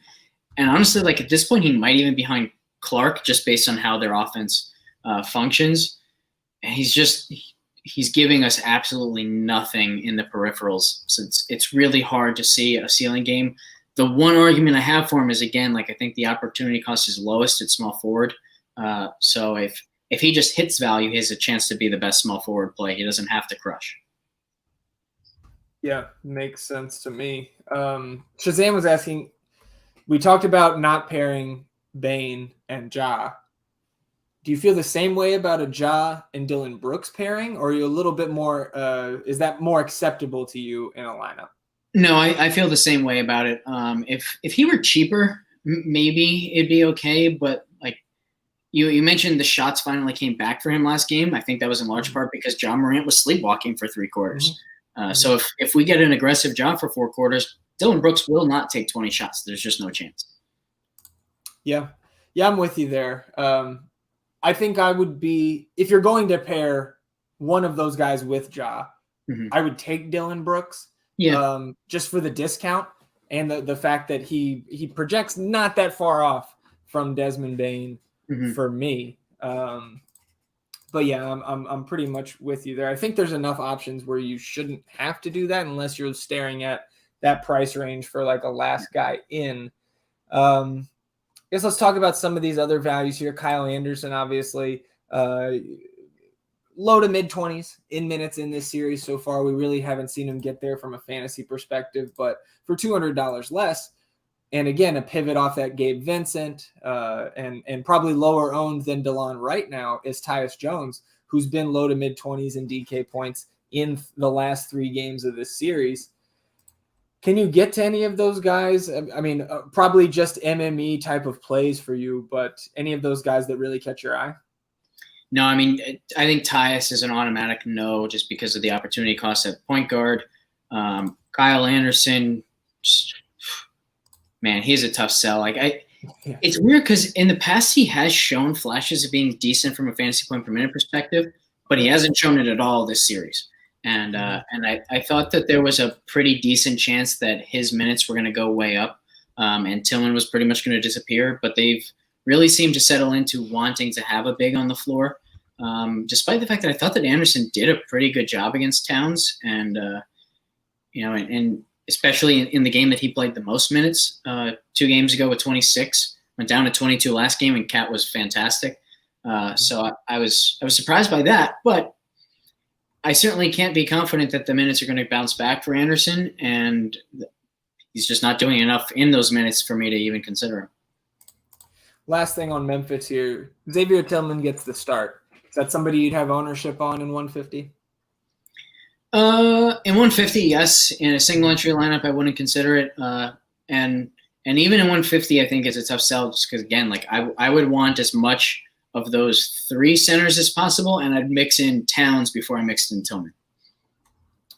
And honestly, like at this point, he might even be behind Clark just based on how their offense functions. And he's giving us absolutely nothing in the peripherals. So it's really hard to see a ceiling game. The one argument I have for him is, again, like I think the opportunity cost is lowest at small forward. So if he just hits value, he has a chance to be the best small forward play. He doesn't have to crush. Yeah, makes sense to me. Shazam was asking, we talked about not pairing Bane and Ja. Do you feel the same way about a Ja and Dylan Brooks pairing, or are you a little bit more, is that more acceptable to you in a lineup? No, I feel the same way about it. If he were cheaper, maybe it'd be okay. But like you mentioned, the shots finally came back for him last game. I think that was in large part because John Morant was sleepwalking for 3 quarters. So if we get an aggressive job for 4 quarters, Dylan Brooks will not take 20 shots. There's just no chance. Yeah, I'm with you there. I think I would be, if you're going to pair one of those guys with Ja, I would take Dylan Brooks. Yeah. Just for the discount and the fact that he projects not that far off from Desmond Bane for me. But yeah, I'm pretty much with you there. I think there's enough options where you shouldn't have to do that unless you're staring at that price range for like a last guy in. I guess let's talk about some of these other values here. Kyle Anderson, obviously, low to mid 20s in minutes in this series so far. We really haven't seen him get there from a fantasy perspective, but for $200 less, and again, a pivot off that Gabe Vincent, and probably lower owned than DeLon right now is Tyus Jones, who's been low to mid 20s in DK points in the last 3 games of this series. Can you get to any of those guys? I mean, probably just MME type of plays for you, but any of those guys that really catch your eye? No, I mean, I think Tyus is an automatic no just because of the opportunity cost at point guard. Kyle Anderson, man, he's a tough sell. It's weird because in the past he has shown flashes of being decent from a fantasy point per minute perspective. but he hasn't shown it at all this series. And I thought that there was a pretty decent chance that his minutes were going to go way up, and Tillman was pretty much going to disappear. But they've really seemed to settle into wanting to have a big on the floor, despite the fact that I thought that Anderson did a pretty good job against Towns, and and especially in the game that he played the most minutes 2 games ago with 26, went down to 22 last game, and Cat was fantastic. So I was surprised by that, but I certainly can't be confident that the minutes are going to bounce back for Anderson, and he's just not doing enough in those minutes for me to even consider him. Last thing on Memphis here, Xavier Tillman gets the start. Is that somebody you'd have ownership on in 150? In 150, yes. In a single entry lineup, I wouldn't consider it. And even in 150, I think it's a tough sell just because, again, like I would want as much of those 3 centers as possible, and I'd mix in Towns before I mixed in Tillman.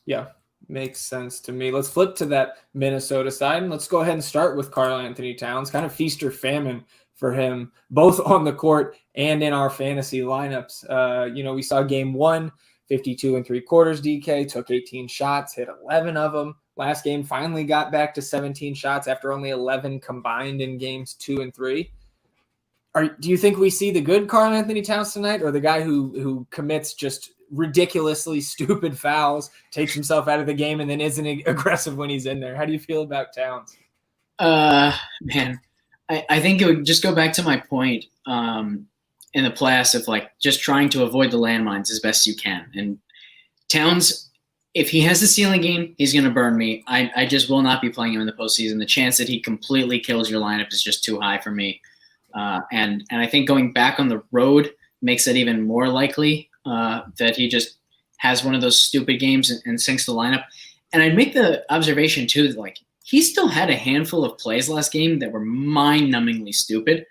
Yeah, makes sense to me. Let's flip to that Minnesota side, and let's go ahead and start with Karl-Anthony Towns. Kind of feast or famine for him, both on the court and in our fantasy lineups. We saw game 1, 52 3/4 DK, took 18 shots, hit 11 of them. Last game finally got back to 17 shots after only 11 combined in games 2 and 3. Do you think we see the good Karl-Anthony Towns tonight, or the guy who commits just ridiculously stupid fouls, takes himself out of the game, and then isn't aggressive when he's in there? How do you feel about Towns? Man, I think it would just go back to my point in the playoffs of like just trying to avoid the landmines as best you can. And Towns, if he has the ceiling game, he's going to burn me. I just will not be playing him in the postseason. The chance that he completely kills your lineup is just too high for me. And I think going back on the road makes it even more likely that he just has one of those stupid games and sinks the lineup. And I'd make the observation too that like he still had a handful of plays last game that were mind-numbingly stupid,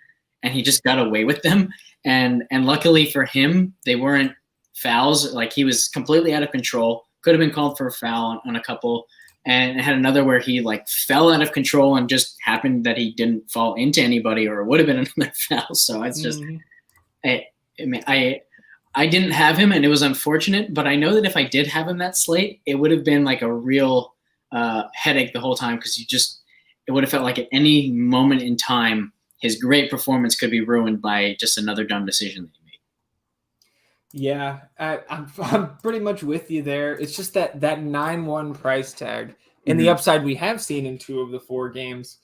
and he just got away with them. And luckily for him, they weren't fouls. Like he was completely out of control. Could have been called for a foul on a couple. And had another where he like fell out of control and just happened that he didn't fall into anybody, or it would have been another foul. So it's just, I didn't have him, and it was unfortunate. But I know that if I did have him that slate, it would have been like a real headache the whole time, because it would have felt like at any moment in time his great performance could be ruined by just another dumb decision that he made. Yeah, I'm pretty much with you there. It's just that 9-1 price tag and the upside we have seen in 2 of the 4 games.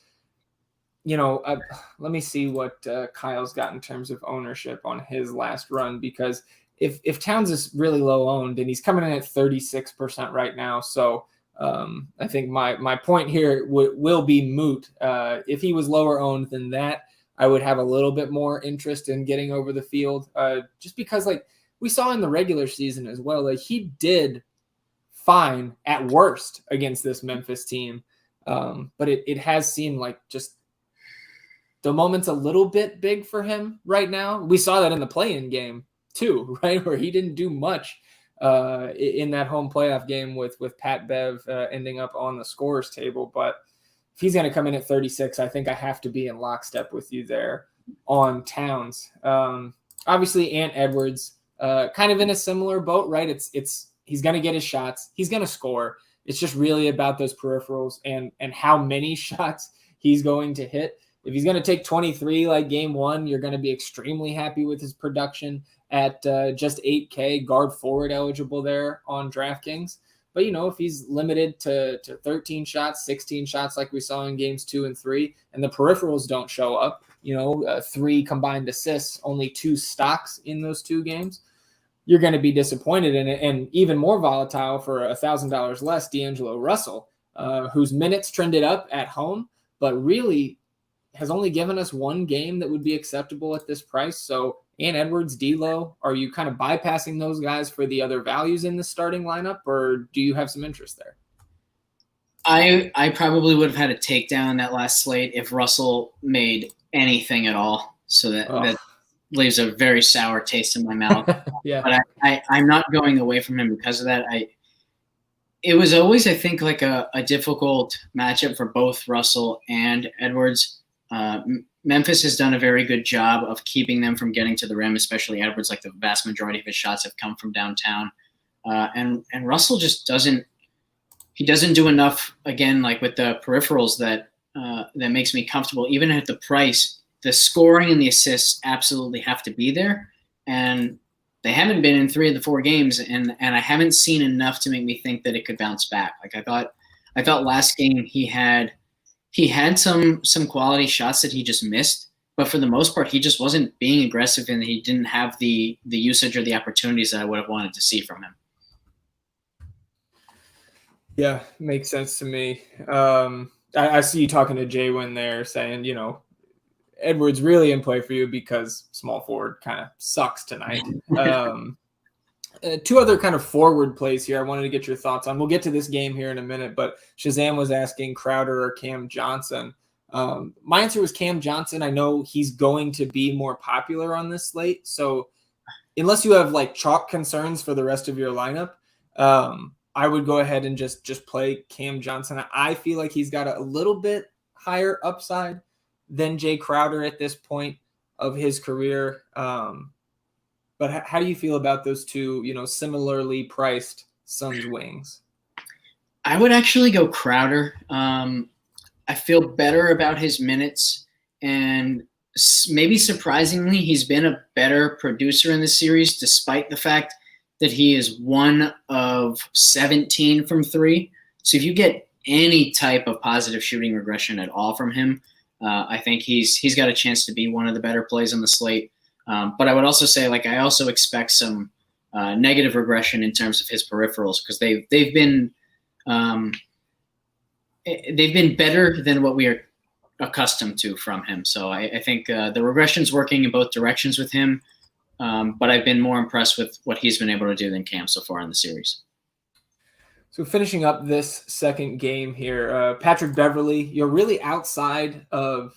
Let me see what Kyle's got in terms of ownership on his last run, because if Towns is really low owned, and he's coming in at 36% right now, so I think my point here will be moot. If he was lower owned than that, I would have a little bit more interest in getting over the field, just because like we saw in the regular season as well, like he did fine at worst against this Memphis team. But it has seemed like just the moment's a little bit big for him right now. We saw that in the play-in game too, right? Where he didn't do much in that home playoff game with Pat Bev ending up on the scorers table. But if he's going to come in at 36, I think I have to be in lockstep with you there on Towns. Obviously, Ant Edwards, kind of in a similar boat, right? He's going to get his shots. He's going to score. It's just really about those peripherals and how many shots he's going to hit. If he's going to take 23 like game 1, you're going to be extremely happy with his production at just 8K, guard forward eligible there on DraftKings. But, if he's limited to 13 shots, 16 shots like we saw in games 2 and 3, and the peripherals don't show up, 3 combined assists, only 2 stocks in those 2 games, you're going to be disappointed in it. And even more volatile for $1,000 less, D'Angelo Russell, whose minutes trended up at home, but really has only given us 1 game that would be acceptable at this price. So Ant Edwards, D'Lo, are you kind of bypassing those guys for the other values in the starting lineup, or do you have some interest there? I probably would have had a takedown in that last slate if Russell made anything at all. So that leaves a very sour taste in my mouth. Yeah. But I'm not going away from him because of that. It was always, I think, like a difficult matchup for both Russell and Edwards. Memphis has done a very good job of keeping them from getting to the rim, especially Edwards. Like the vast majority of his shots have come from downtown. And Russell just doesn't do enough, again, like with the peripherals that makes me comfortable. Even at the price, the scoring and the assists absolutely have to be there. And they haven't been in 3 of the 4 games, and I haven't seen enough to make me think that it could bounce back. Like I thought last game he had some quality shots that he just missed, but for the most part, he just wasn't being aggressive, and he didn't have the usage or the opportunities that I would have wanted to see from him. Yeah, makes sense to me. I see you talking to Jaywin there saying, Edwards really in play for you because small forward kind of sucks tonight. 2 other kind of forward plays here I wanted to get your thoughts on. We'll get to this game here in a minute, but Shazam was asking Crowder or Cam Johnson. My answer was Cam Johnson. I know he's going to be more popular on this slate, so unless you have like chalk concerns for the rest of your lineup, I would go ahead and just play Cam Johnson. I feel like he's got a little bit higher upside than Jay Crowder at this point of his career. But how do you feel about those 2, similarly priced Suns wings? I would actually go Crowder. I feel better about his minutes, and maybe surprisingly, he's been a better producer in the series, despite the fact that he is 1 of 17 from 3. So if you get any type of positive shooting regression at all from him, I think he's got a chance to be one of the better plays on the slate. But I would also say, like, I also expect some negative regression in terms of his peripherals, because they've been better than what we are accustomed to from him. So I think the regression's working in both directions with him. But I've been more impressed with what he's been able to do than Cam so far in the series. So finishing up this second game here, Patrick Beverley, you're really outside of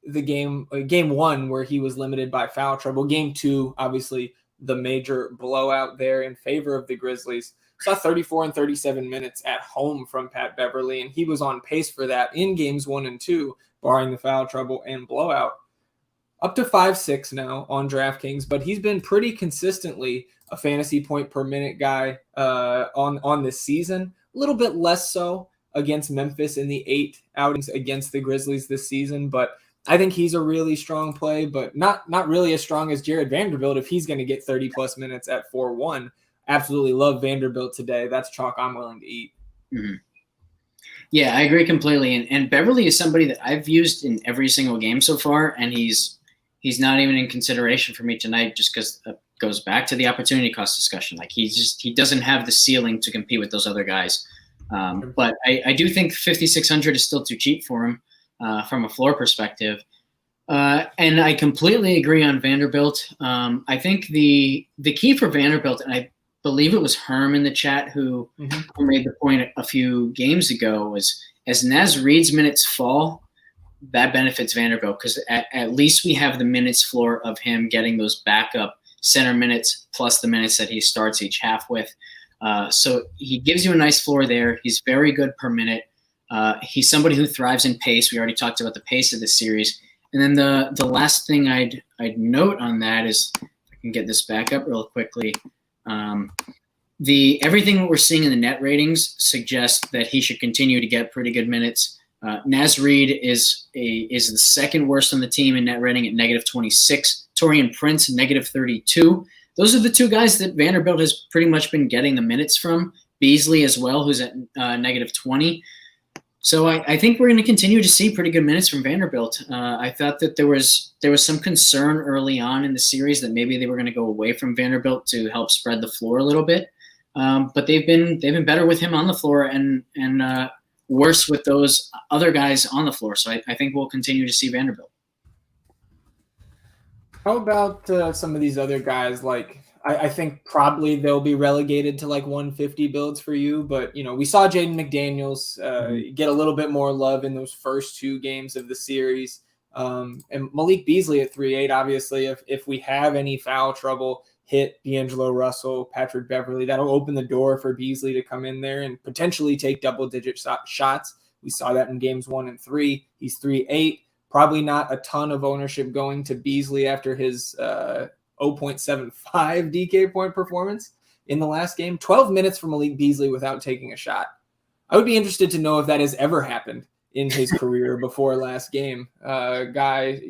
the game 1 where he was limited by foul trouble. Game 2, obviously the major blowout there in favor of the Grizzlies. Saw 34 and 37 minutes at home from Pat Beverley, and he was on pace for that in games 1 and 2, barring the foul trouble and blowout. Up to 5.6 now on DraftKings, but he's been pretty consistently a fantasy point per minute guy on this season. A little bit less so against Memphis in the 8 outings against the Grizzlies this season, but I think he's a really strong play, but not really as strong as Jared Vanderbilt if he's going to get 30-plus minutes at 4-1. Absolutely love Vanderbilt today. That's chalk I'm willing to eat. Mm-hmm. Yeah, I agree completely. And Beverly is somebody that I've used in every single game so far, and he's not even in consideration for me tonight, just because it goes back to the opportunity cost discussion. Like he doesn't have the ceiling to compete with those other guys. But I do think 5,600 is still too cheap for him from a floor perspective. And I completely agree on Vanderbilt. I think the key for Vanderbilt, and I believe it was Herm in the chat who made the point a few games ago, was as Naz Reid's minutes fall, that benefits Vanderbilt, because at least we have the minutes floor of him getting those backup center minutes plus the minutes that he starts each half with. So he gives you a nice floor there. He's very good per minute. He's somebody who thrives in pace. We already talked about the pace of the series. And then the last thing I'd note on that is, if I can get this back up real quickly, everything we're seeing in the net ratings suggests that he should continue to get pretty good minutes. Naz Reid is the second worst on the team in net rating at -26. Taurean Prince, -32. Those are the 2 guys that Vanderbilt has pretty much been getting the minutes from. Beasley as well, who's at -20. So I think we're going to continue to see pretty good minutes from Vanderbilt. I thought that there was some concern early on in the series that maybe they were going to go away from Vanderbilt to help spread the floor a little bit. But they've been better with him on the floor and worse with those other guys on the floor. So I think we'll continue to see Vanderbilt. How about some of these other guys? Like, I think probably they'll be relegated to like 150 builds for you. But, we saw Jaden McDaniels get a little bit more love in those first 2 games of the series. And Malik Beasley at 3.8, obviously, if we have any foul trouble, hit D'Angelo Russell, Patrick Beverley, that'll open the door for Beasley to come in there and potentially take double-digit shots. We saw that in games 1 and 3. He's 3.8. Probably not a ton of ownership going to Beasley after his 0.75 DK point performance in the last game. 12 minutes from Malik Beasley without taking a shot. I would be interested to know if that has ever happened in his career before last game. Guy,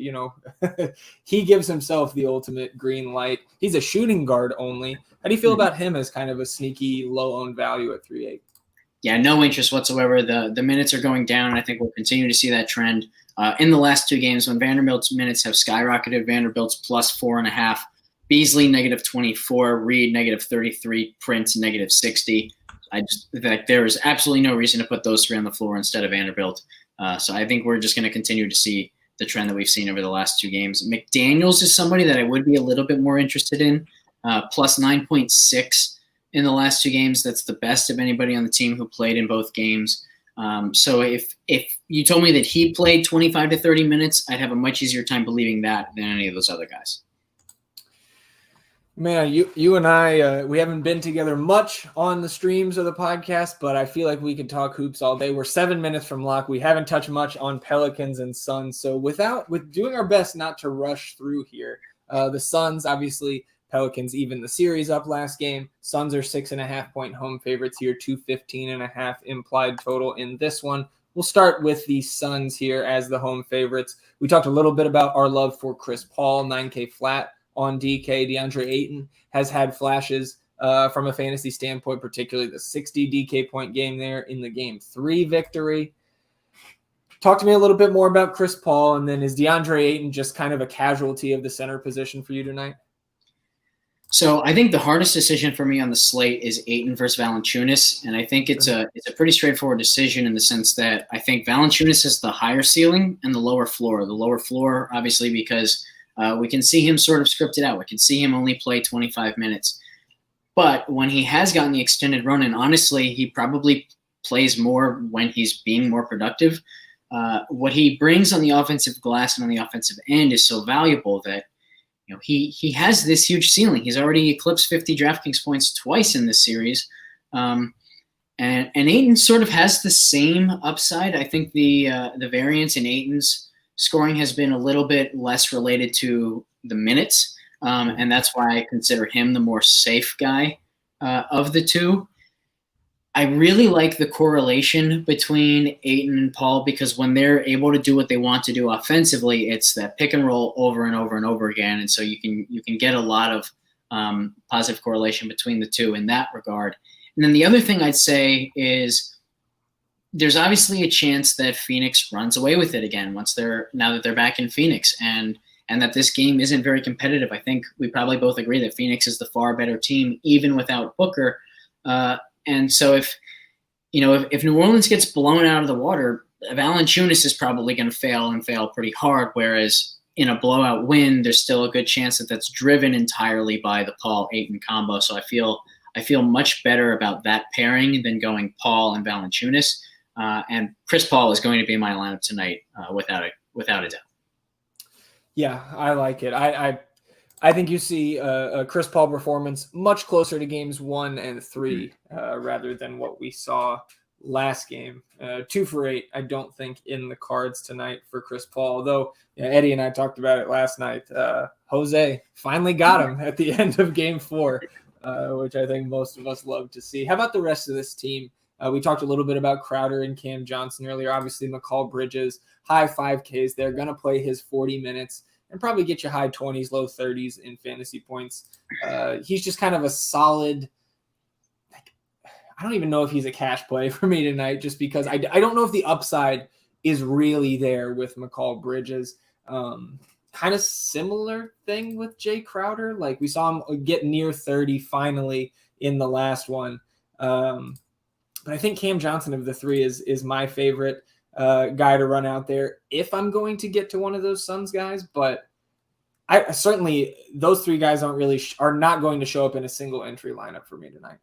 he gives himself the ultimate green light. He's a shooting guard only. How do you feel about him as kind of a sneaky low-owned value at 3.8? Yeah, no interest whatsoever. The minutes are going down. I think we'll continue to see that trend. In the last 2 games, when Vanderbilt's minutes have skyrocketed, Vanderbilt's plus 4.5, Beasley negative 24, Reed negative 33, Prince negative 60. There is absolutely no reason to put those 3 on the floor instead of Vanderbilt. So I think we're just going to continue to see the trend that we've seen over the last 2 games. McDaniels is somebody that I would be a little bit more interested in, plus 9.6 in the last 2 games. That's the best of anybody on the team who played in both games. So if you told me that he played 25 to 30 minutes, I'd have a much easier time believing that than any of those other guys. Man, you and I, we haven't been together much on the streams of the podcast, but I feel like we could talk hoops all day. We're 7 minutes from lock. We haven't touched much on Pelicans and Suns. So with doing our best not to rush through here, the Suns, obviously, Pelicans even the series up last game. Suns are 6.5 point home favorites here, 215.5 implied total in this one. We'll start with the Suns here as the home favorites. We talked a little bit about our love for Chris Paul, 9K flat on DK. DeAndre Ayton has had flashes from a fantasy standpoint, particularly the 60 DK point game there in the game 3 victory. Talk to me a little bit more about Chris Paul, and then is DeAndre Ayton just kind of a casualty of the center position for you tonight? So I think the hardest decision for me on the slate is Ayton versus Valanciunas, and I think it's a pretty straightforward decision in the sense that I think Valanciunas has the higher ceiling and the lower floor. The lower floor, obviously, because we can see him sort of scripted out. We can see him only play 25 minutes. But when he has gotten the extended run, and honestly, he probably plays more when he's being more productive, what he brings on the offensive glass and on the offensive end is so valuable that he has this huge ceiling. He's already eclipsed 50 DraftKings points twice in this series. And Ayton sort of has the same upside. I think the variance in Ayton's scoring has been a little bit less related to the minutes. And that's why I consider him the more safe guy of the two. I really like the correlation between Ayton and Paul because when they're able to do what they want to do offensively, it's that pick and roll over and over and over again. And so you can get a lot of positive correlation between the two in that regard. And then the other thing I'd say is there's obviously a chance that Phoenix runs away with it again now that they're back in Phoenix and that this game isn't very competitive. I think we probably both agree that Phoenix is the far better team even without Booker. And so if New Orleans gets blown out of the water, Valanciunas is probably going to fail pretty hard, whereas in a blowout win, there's still a good chance that that's driven entirely by the Paul-Ayton combo. So I feel much better about that pairing than going Paul and Valanciunas. And Chris Paul is going to be in my lineup tonight without a doubt. Yeah, I like it. I think you see a Chris Paul performance much closer to games 1 and 3 rather than what we saw last game. 2 for 8, I don't think in the cards tonight for Chris Paul, although Eddie and I talked about it last night. Jose finally got him at the end of game 4, which I think most of us love to see. How about the rest of this team? We talked a little bit about Crowder and Cam Johnson earlier. Obviously, McCall Bridges, high 5Ks. They're going to play his 40 minutes. And probably get you high 20s, low 30s in fantasy points. He's just kind of a solid, I don't even know if he's a cash play for me tonight, just because I don't know if the upside is really there with McCall Bridges. Kind of similar thing with Jay Crowder. Like we saw him get near 30 finally in the last one. But I think Cam Johnson of the 3 is my favorite guy to run out there if I'm going to get to one of those Suns guys, but I certainly those 3 guys are not going to show up in a single entry lineup for me tonight.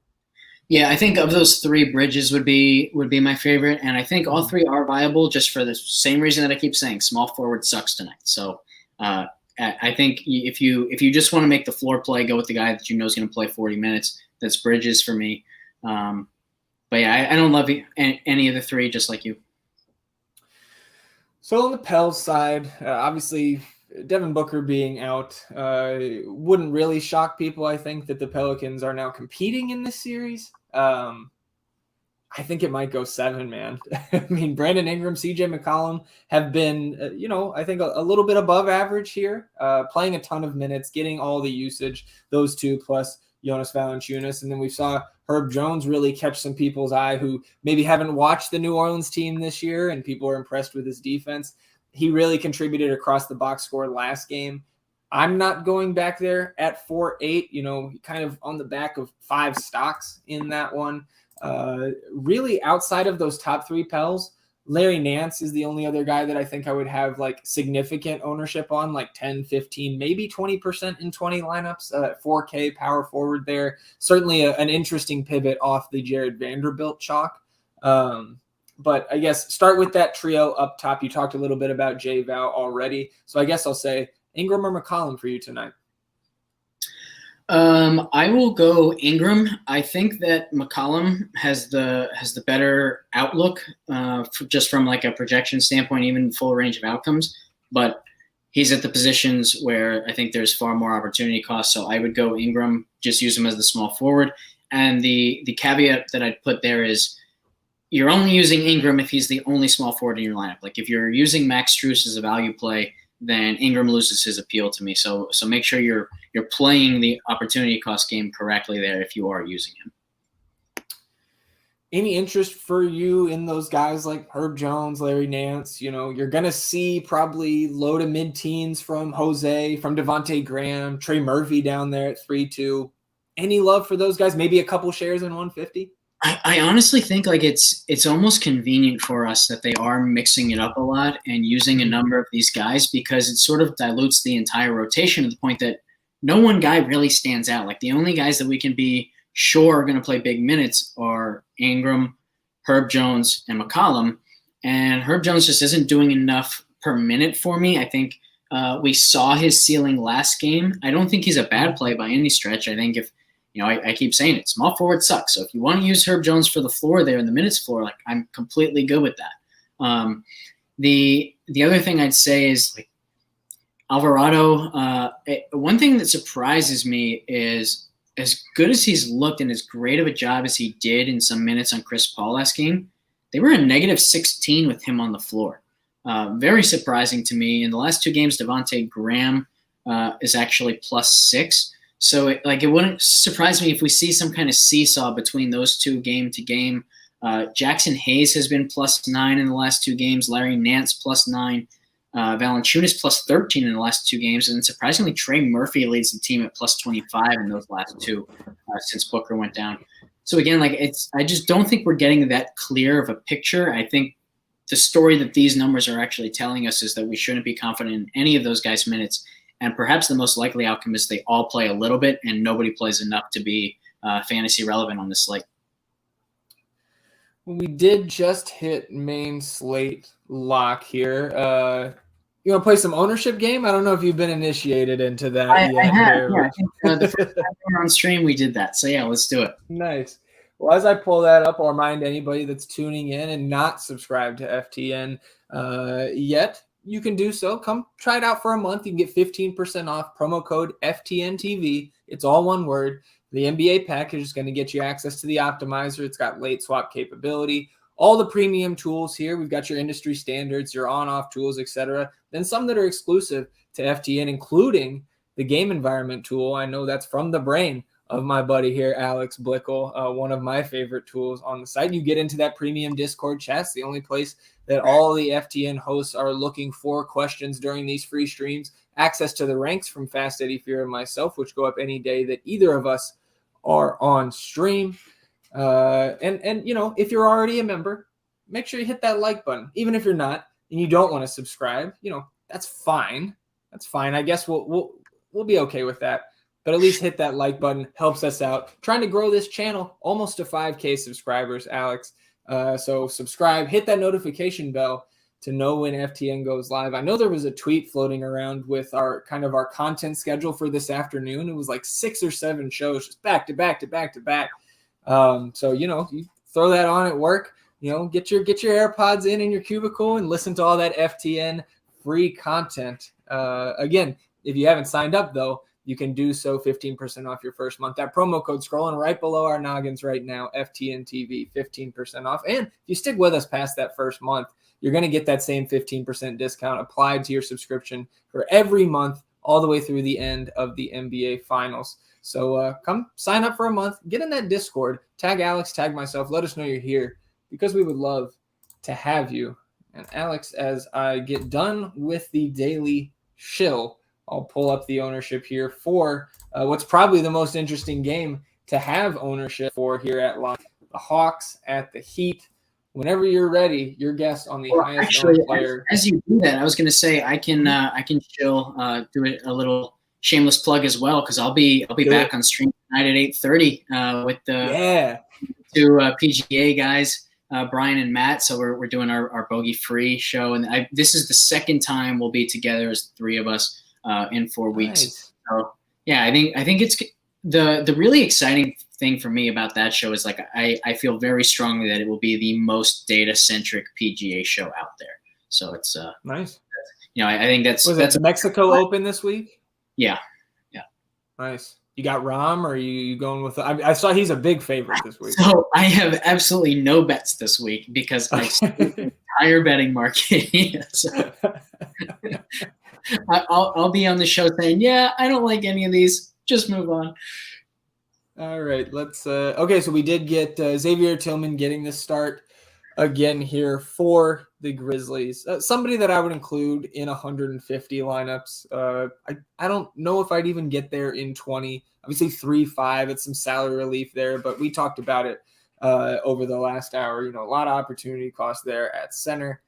Yeah, I think of those 3, Bridges would be my favorite, and I think all 3 are viable just for the same reason that I keep saying small forward sucks tonight. So I think if you just want to make the floor play, go with the guy that you know is going to play 40 minutes. That's Bridges for me. But yeah, I don't love any of the 3, just like you. So on the Pels side, obviously Devin Booker being out wouldn't really shock people. I think that the Pelicans are now competing in this series. I think it might go 7, man. I mean, Brandon Ingram, CJ McCollum have been, I think a little bit above average here, playing a ton of minutes, getting all the usage, those two plus Jonas Valanciunas. And then we saw Herb Jones really catch some people's eye who maybe haven't watched the New Orleans team this year, and people are impressed with his defense. He really contributed across the box score last game. I'm not going back there at 4-8, kind of on the back of 5 stocks in that one. Really outside of those top 3 Pels, Larry Nance is the only other guy that I think I would have like significant ownership on, like 10, 15, maybe 20% in 20 lineups, 4K power forward there. Certainly an interesting pivot off the Jared Vanderbilt chalk. But I guess start with that trio up top. You talked a little bit about J-Val already. So I guess I'll say Ingram or McCollum for you tonight. I will go Ingram. I think that McCollum has the better outlook, just from like a projection standpoint, even full range of outcomes. But he's at the positions where I think there's far more opportunity cost. So I would go Ingram. Just use him as the small forward. And the caveat that I'd put there is you're only using Ingram if he's the only small forward in your lineup. Like if you're using Max Strus as a value play, then Ingram loses his appeal to me. So make sure you're playing the opportunity cost game correctly there if you are using him. Any interest for you in those guys like Herb Jones, Larry Nance? You're going to see probably low to mid-teens from Jose, from Devontae Graham, Trey Murphy down there at 3-2. Any love for those guys? Maybe a couple shares in 150? I honestly think like it's almost convenient for us that they are mixing it up a lot and using a number of these guys, because it sort of dilutes the entire rotation to the point that no one guy really stands out. Like the only guys that we can be sure are going to play big minutes are Ingram, Herb Jones, and McCollum. And Herb Jones just isn't doing enough per minute for me. I think we saw his ceiling last game. I don't think he's a bad play by any stretch. I think if I keep saying it, small forward sucks. So if you want to use Herb Jones for the floor there in the minutes floor, like I'm completely good with that. The other thing I'd say is like Alvarado. One thing that surprises me is as good as he's looked and as great of a job as he did in some minutes on Chris Paul last game, they were a -16 with him on the floor. Very surprising to me. In the last 2 games, Devontae Graham is actually +6. So it wouldn't surprise me if we see some kind of seesaw between those two game to game. Jackson Hayes has been +9 in the last 2 games. Larry Nance +9. Valanciunas +13 in the last 2 games. And surprisingly, Trey Murphy leads the team at +25 in those last 2 since Booker went down. So again, I just don't think we're getting that clear of a picture. I think the story that these numbers are actually telling us is that we shouldn't be confident in any of those guys' minutes. And perhaps the most likely outcome is they all play a little bit and nobody plays enough to be fantasy relevant on this slate. We did just hit main slate lock here. You want to play some ownership game? I don't know if you've been initiated into that yet. I have. Yeah, I think the first time we were on stream, we did that. So yeah, let's do it. Nice. Well, as I pull that up, I'll remind anybody that's tuning in and not subscribed to FTN yet, you can do so. Come try it out for a month. You can get 15% off, promo code FTNTV. It's all one word. The NBA package is going to get you access to the optimizer. It's got late swap capability, all the premium tools here. We've got your industry standards, your on-off tools, etc. Then some that are exclusive to FTN, including the game environment tool. I know that's from the brain of my buddy here, Alex Blickle, one of my favorite tools on the site. You get into that premium Discord chat. It's the only place that all the FTN hosts are looking for questions during these free streams. Access to the ranks from Fast Eddie Fear and myself, which go up any day that either of us are on stream. And if you're already a member, make sure you hit that like button. Even if you're not and you don't want to subscribe, that's fine. That's fine. I guess we'll be okay with that. But at least hit that like button. Helps us out. Trying to grow this channel almost to 5K subscribers, Alex. So subscribe, hit that notification bell to know when FTN goes live. I know there was a tweet floating around with our content schedule for this afternoon. It was like 6 or 7 shows just back to back to back to back. So, you throw that on at work, get your AirPods in your cubicle and listen to all that FTN free content. Again, if you haven't signed up though, you can do so, 15% off your first month. That promo code scrolling right below our noggins right now, FTN TV, 15% off. And if you stick with us past that first month, you're going to get that same 15% discount applied to your subscription for every month all the way through the end of the NBA Finals. So come sign up for a month, get in that Discord, tag Alex, tag myself, let us know you're here because we would love to have you. And Alex, as I get done with the daily shill, I'll pull up the ownership here for what's probably the most interesting game to have ownership for here at Lock. The Hawks at the Heat. Whenever you're ready, your guess on the highest owned player. As you do that, I was going to say I can chill, do it a little shameless plug as well because I'll be back on stream tonight at 8:30 with the two PGA guys, Brian and Matt. So we're doing our bogey free show, and this is the second time we'll be together as the three of us in 4 weeks. Nice. So yeah, I think it's the really exciting thing for me about that show is like I feel very strongly that it will be the most data centric PGA show out there. So it's nice. I think that's the Mexico Open this week. Yeah. Nice. You got Rahm, or are you going with? I saw he's a big favorite this week. So I have absolutely no bets this week because I spent the entire betting market. So I'll be on the show saying, yeah, I don't like any of these. Just move on. All right, let's. Okay, so we did get Xavier Tillman getting the start again here for the Grizzlies. Somebody that I would include in 150 lineups. I don't know if I'd even get there in 20. Obviously 3-5. It's some salary relief there, but we talked about it over the last hour. A lot of opportunity cost there at center.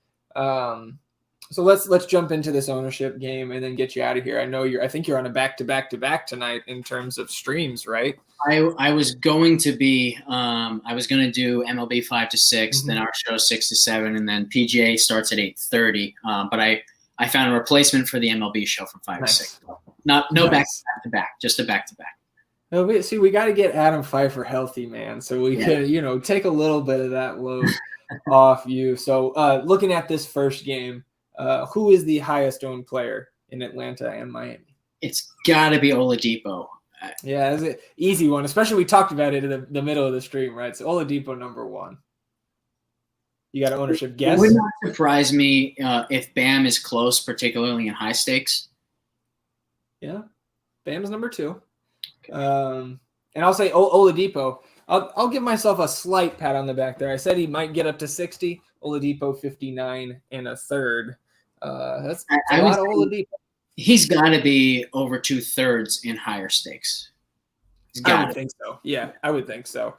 So let's jump into this ownership game and then get you out of here. I think you're on a back-to-back tonight in terms of streams, right? I was going to be I was going to do MLB 5 to 6, then our show 6 to 7, and then PGA starts at 8:30. But I found a replacement for the MLB show from 5 to 6. No back to back, just a back to back. No, we got to get Adam Pfeiffer healthy, man, so we can take a little bit of that load off you. So looking at this first game. Who is the highest owned player in Atlanta and Miami? It's got to be Oladipo. Yeah, it's an easy one, especially we talked about it in the middle of the stream, right? So Oladipo number 1. You got an ownership guess? It would not surprise me if Bam is close, particularly in high stakes. Yeah, Bam's number 2. And I'll say Oladipo. I'll give myself a slight pat on the back there. I said he might get up to 60. Oladipo 59 and a third. That's a lot of Oladipo. He's got to be over 2/3 in higher stakes. I would think so. Yeah, I would think so.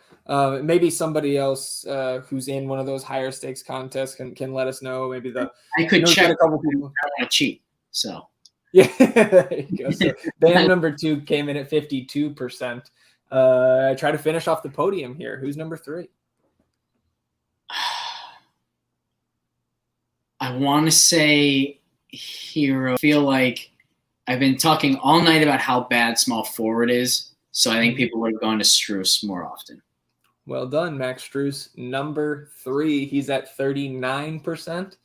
Maybe somebody else who's in one of those higher stakes contests can let us know. Maybe I could check a couple people. I want to cheat. So yeah, there you go. So Bam number 2 came in at 52%. I try to finish off the podium here. Who's number 3? I want to say Hero. I feel like I've been talking all night about how bad small forward is, so I think people would have gone to Strus more often. Well done, Max Strus, number 3. He's at 39%.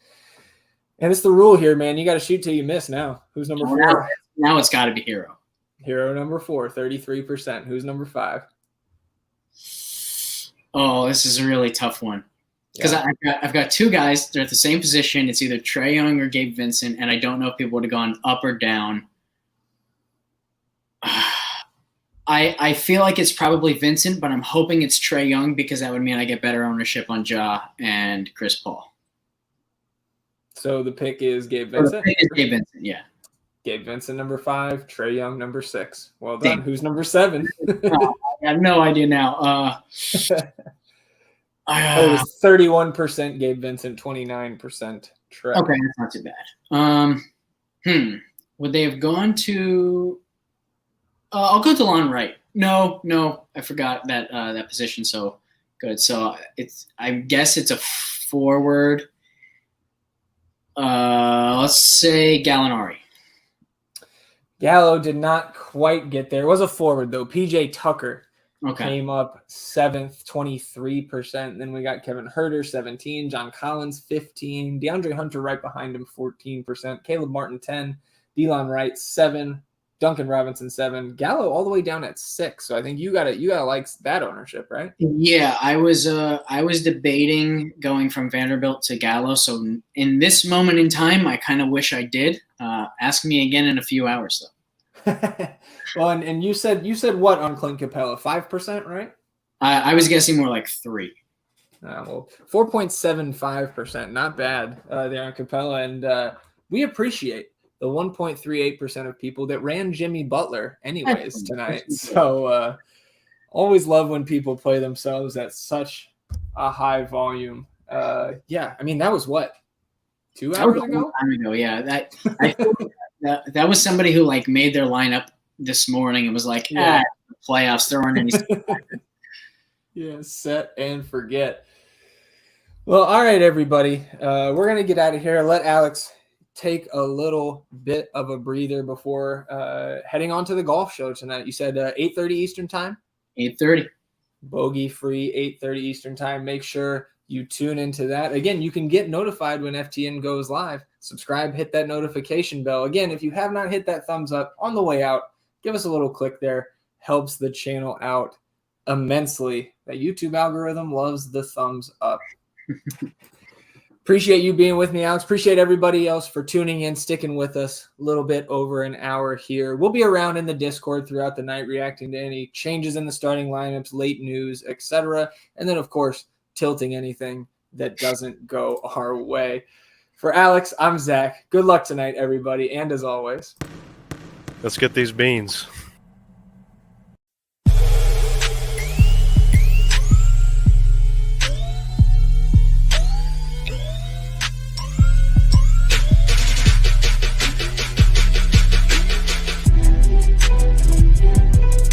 And it's the rule here, man. You got to shoot till you miss now. Who's number 4? Now it's got to be Hero. Hero number 4, 33%. Who's number 5? Oh, this is a really tough one. Because I've got 2 guys. They're at the same position. It's either Trae Young or Gabe Vincent, and I don't know if people would have gone up or down. I feel like it's probably Vincent, but I'm hoping it's Trae Young because that would mean I get better ownership on Ja and Chris Paul. So the pick is Gabe Vincent? The pick is Gabe Vincent, yeah. Gabe Vincent, number 5. Trae Young, number 6. Well done. Who's number 7? I have no idea now. It was 31% Gabe Vincent, 29% Trae. Okay, that's not too bad. Would they have gone to I'll go to Lon Wright. No, I forgot that position. So good. So I guess it's a forward. Let's say Gallinari. Gallo did not quite get there. It was a forward though. PJ Tucker Okay. came up 7th, 23%. Then we got Kevin Huerter, 17, John Collins, 15, DeAndre Hunter right behind him, 14%, Caleb Martin, 10, Delon Wright, 7, Duncan Robinson, 7, Gallo all the way down at 6. So I think you gotta like that ownership, right? Yeah, I was debating going from Vanderbilt to Gallo. So in this moment in time, I kind of wish I did. Ask me again in a few hours, though. Well, and you said what on Clint Capella? 5%, right? I was guessing more like 3. Well, 4.75%, not bad there on Capella, and we appreciate the 1.38% of people that ran Jimmy Butler anyways tonight. So always love when people play themselves at such a high volume. Yeah, I mean that was what, 2 hours ago? A long time ago, yeah. That was somebody who like made their lineup this morning and was like, playoffs, there aren't any. Yeah, set and forget. Well, all right, everybody. We're going to get out of here. Let Alex take a little bit of a breather before heading on to the golf show tonight. You said 8:30 Eastern time? 8:30. Bogey-free, 8:30 Eastern time. Make sure you tune into that. Again, you can get notified when FTN goes live. Subscribe, hit that notification bell. Again, if you have not hit that thumbs up on the way out, give us a little click there. Helps the channel out immensely. That YouTube algorithm loves the thumbs up. Appreciate you being with me, Alex. Appreciate everybody else for tuning in, sticking with us a little bit over an hour here. We'll be around in the Discord throughout the night, reacting to any changes in the starting lineups, late news, etc. And then, of course, tilting anything that doesn't go our way. For Alex, I'm Zach. Good luck tonight, everybody. And as always, let's get these beans.